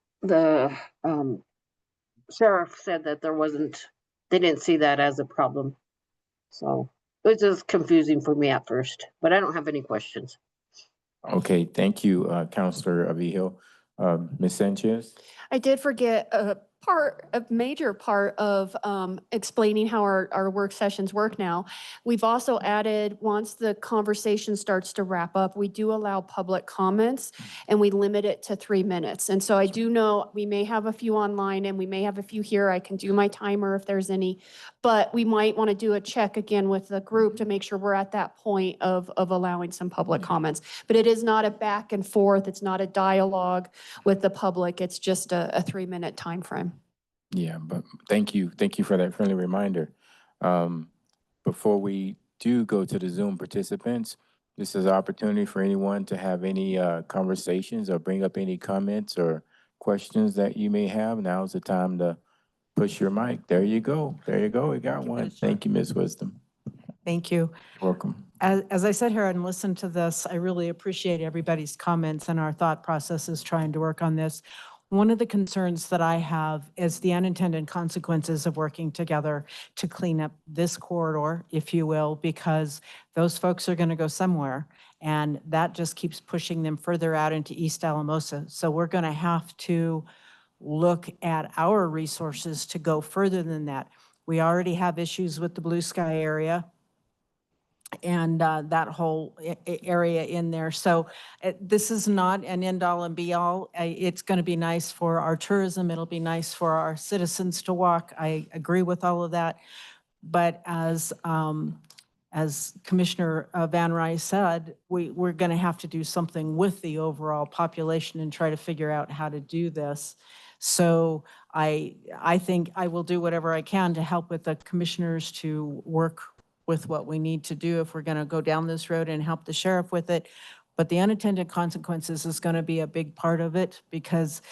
Speaker 17: sheriff said that there wasn't, they didn't see that as a problem. So it was just confusing for me at first, but I don't have any questions.
Speaker 1: okay, thank you, Counselor Avijo. Ms. Sanchez?
Speaker 2: I did forget a major part of explaining how our work sessions work now. We've also added, once the conversation starts to wrap up, we do allow public comments and we limit it to 3 minutes. And so I do know we may have a few online and we may have a few here. I can do my timer if there's any, but we might want to do a check again with the group to make sure we're at that point of allowing some public comments. But it is not a back and forth. It's not a dialogue with the public. It's just a 3-minute time frame.
Speaker 1: Yeah, but thank you for that friendly reminder. Before we do go to the Zoom participants, this is an opportunity for anyone to have any conversations or bring up any comments or questions that you may have. Now's the time to push your mic. There you go. There you go. We got one. Thank you, Ms. Wisdom.
Speaker 18: Thank you.
Speaker 1: You're welcome.
Speaker 18: As I sit here and listen to this, I really appreciate everybody's comments and our thought processes trying to work on this. One of the concerns that I have is the unintended consequences of working together to clean up this corridor, if you will, because those folks are going to go somewhere, and that just keeps pushing them further out into East Alamosa. So we're going to have to look at our resources to go further than that. We already have issues with the Blue Sky area and that whole area in there. So this is not an end all and be all. It's going to be nice for our tourism. It'll be nice for our citizens to walk. I agree with all of that. But as Commissioner Van Rys said, we're going to have to do something with the overall population and try to figure out how to do this. So I think I will do whatever I can to help with the commissioners to work with what we need to do if we're going to go down this road and help the sheriff with it. But the unintended consequences is going to be a big part of it because,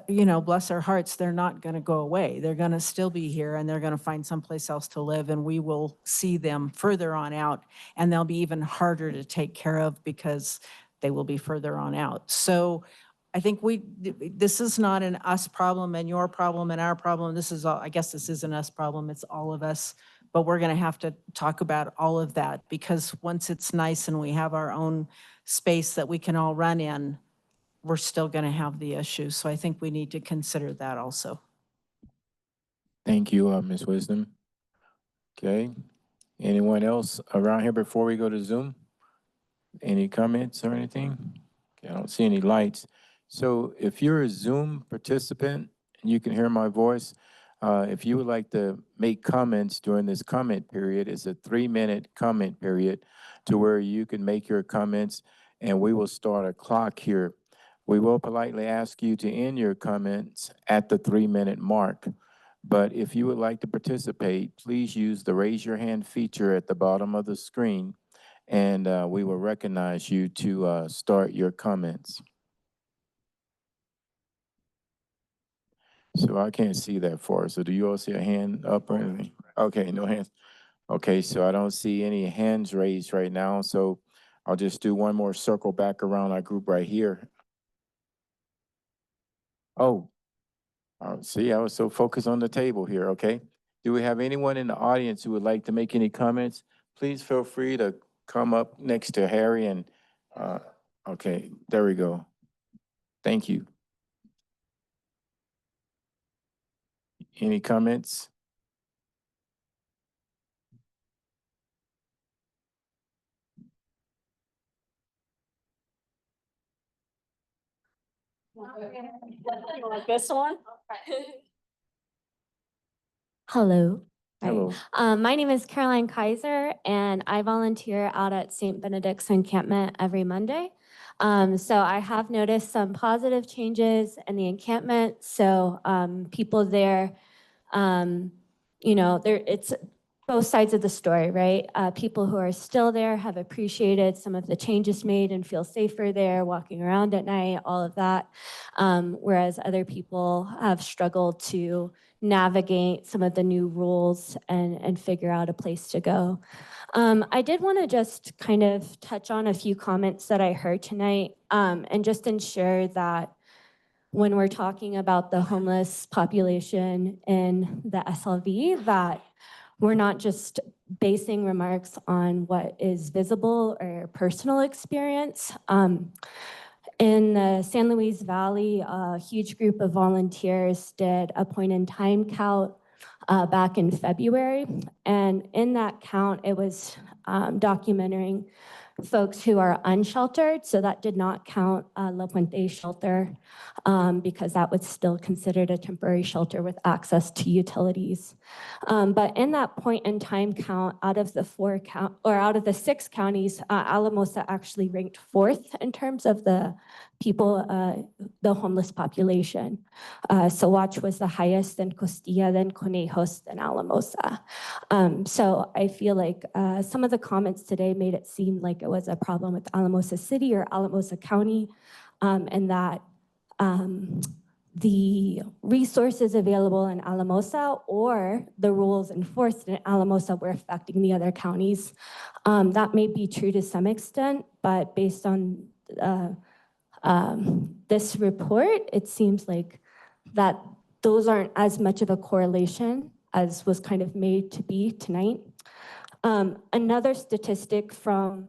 Speaker 18: you know, bless their hearts, they're not going to go away. They're going to still be here and they're going to find someplace else to live, and we will see them further on out, and they'll be even harder to take care of because they will be further on out. So I think this is not an us problem and your problem and our problem. This is all, I guess this is an us problem. It's all of us. But we're going to have to talk about all of that because once it's nice and we have our own space that we can all run in, we're still going to have the issues. So I think we need to consider that also.
Speaker 1: Thank you, Ms. Wisdom. Okay. Anyone else around here before we go to Zoom? Any comments or anything? Okay, I don't see any lights. So if you're a Zoom participant and you can hear my voice, if you would like to make comments during this comment period, it's a 3-minute comment period to where you can make your comments, and we will start a clock here. We will politely ask you to end your comments at the 3-minute mark. But if you would like to participate, please use the raise your hand feature at the bottom of the screen, and we will recognize you to start your comments. So I can't see that far. So do you all see a hand up or anything? Okay, no hands. Okay, so I don't see any hands raised right now. So I'll just do one more circle back around our group right here. Oh, see, I was so focused on the table here, okay? Do we have anyone in the audience who would like to make any comments? Please feel free to come up next to Harry and, okay, there we go. Thank you. Any comments?
Speaker 15: Like this one?
Speaker 19: Hello. Hi.
Speaker 1: Hello.
Speaker 19: My name is Caroline Kaiser, and I volunteer out at St. Benedict's encampment every Monday. So I have noticed some positive changes in the encampment. So people there, it's both sides of the story, right? People who are still there have appreciated some of the changes made and feel safer there, walking around at night, all of that. Whereas other people have struggled to navigate some of the new rules and figure out a place to go. I did want to just kind of touch on a few comments that I heard tonight and just ensure that when we're talking about the homeless population in the SLV, that we're not just basing remarks on what is visible or personal experience. In the San Luis Valley, a huge group of volunteers did a point in time count back in February. And in that count, it was documenting folks who are unsheltered. So that did not count La Puente shelter because that was still considered a temporary shelter with access to utilities. But in that point in time count, out of the 6 counties, Alamosa actually ranked 4th in terms of the people, the homeless population. Sawatch was the highest, then Costilla, then Conejos, then Alamosa. So I feel like some of the comments today made it seem like it was a problem with Alamosa City or Alamosa County, and that the resources available in Alamosa or the rules enforced in Alamosa were affecting the other counties. That may be true to some extent, but based on this report, it seems like that those aren't as much of a correlation as was kind of made to be tonight. Another statistic from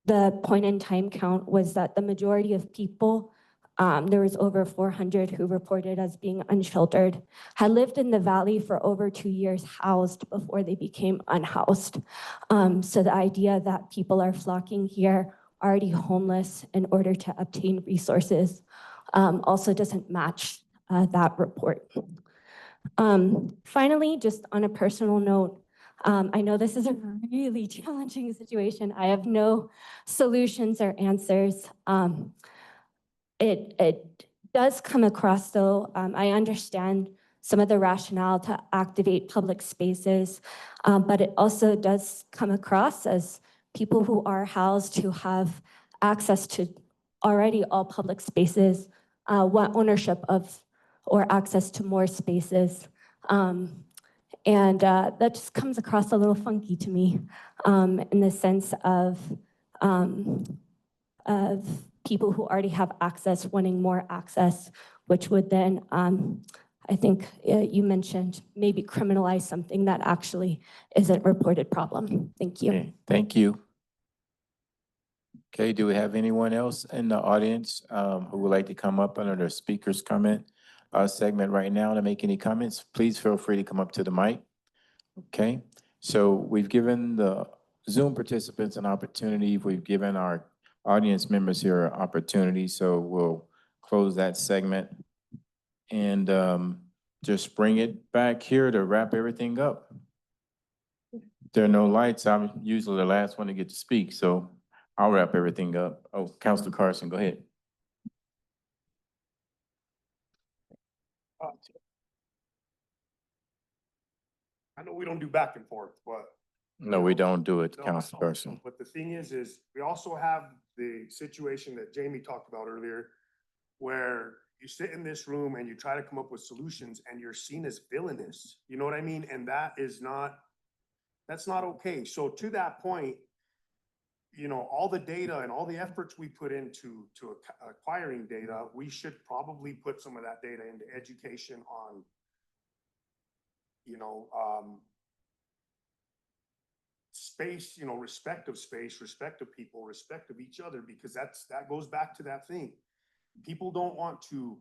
Speaker 19: the point in time count was that the majority of people, there was over 400 who reported as being unsheltered, had lived in the valley for over 2 years housed before they became unhoused. So the idea that people are flocking here already homeless in order to obtain resources also doesn't match that report. Finally, just on a personal note, I know this is a really challenging situation. I have no solutions or answers. It does come across though, I understand some of the rationale to activate public spaces, but it also does come across as people who are housed, who have access to already all public spaces, want ownership of or access to more spaces. And that just comes across a little funky to me in the sense of people who already have access wanting more access, which would then, I think you mentioned, maybe criminalize something that actually isn't a reported problem. Thank you.
Speaker 1: Okay, thank you. Okay, do we have anyone else in the audience who would like to come up under the speaker's comment segment right now to make any comments? Please feel free to come up to the mic. Okay, so we've given the Zoom participants an opportunity. We've given our audience members here an opportunity, so we'll close that segment and just bring it back here to wrap everything up. There are no lights. I'm usually the last one to get to speak, so I'll wrap everything up. Oh, Councilor Carson, go ahead.
Speaker 4: I know we don't do back and forth, but.
Speaker 1: No, we don't do it,
Speaker 4: No, I
Speaker 1: Councilor
Speaker 4: know.
Speaker 1: Carson.
Speaker 4: But the thing is we also have the situation that Jamie talked about earlier, where you sit in this room and you try to come up with solutions and you're seen as villainous. You know what I mean? And that's not okay. So to that point, all the data and all the efforts we put into acquiring data, we should probably put some of that data into education on, space, respect of space, respect of people, respect of each other, because that goes back to that thing. People don't want to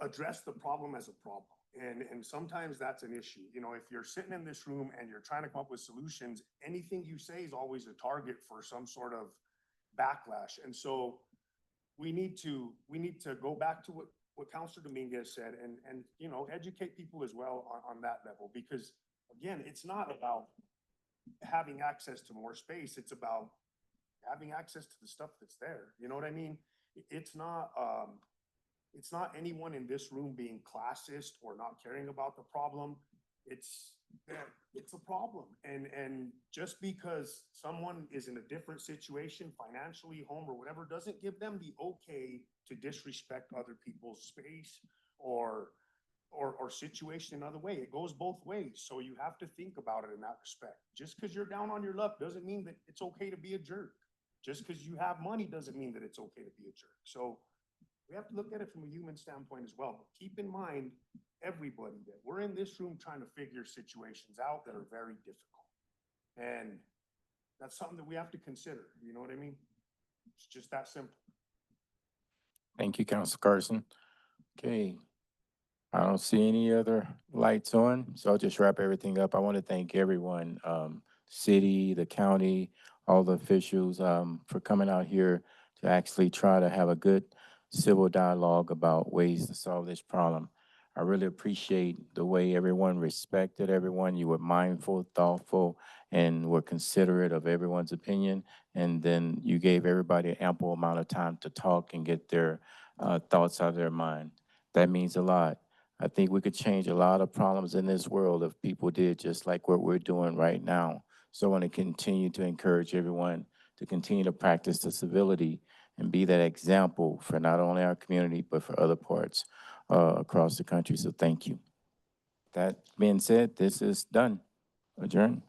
Speaker 4: address the problem as a problem. And sometimes that's an issue. You know, if you're sitting in this room and you're trying to come up with solutions, anything you say is always a target for some sort of backlash. And so we need to go back to what Councilor Dominguez said and, you know, educate people as well on that level, because again, it's not about having access to more space. It's about having access to the stuff that's there. You know what I mean? It's not anyone in this room being classist or not caring about the problem. It's a problem. And just because someone is in a different situation, financially, home or whatever, doesn't give them the okay to disrespect other people's space or situation another way. It goes both ways. So you have to think about it in that respect. Just because you're down on your luck doesn't mean that it's okay to be a jerk. Just because you have money doesn't mean that it's okay to be a jerk. So we have to look at it from a human standpoint as well. But keep in mind, everybody, that we're in this room trying to figure situations out that are very difficult. And that's something that we have to consider. You know what I mean? It's just that simple.
Speaker 1: Thank you, Council Carson. Okay. I don't see any other lights on, so I'll just wrap everything up. I want to thank everyone, city, the county, all the officials, for coming out here to actually try to have a good civil dialogue about ways to solve this problem. I really appreciate the way everyone respected everyone. You were mindful, thoughtful, and were considerate of everyone's opinion. And then you gave everybody ample amount of time to talk and get their thoughts out of their mind. That means a lot. I think we could change a lot of problems in this world if people did just like what we're doing right now. So I want to continue to encourage everyone to continue to practice the civility and be that example for not only our community, but for other parts across the country. So thank you. That being said, this is done. Adjourn.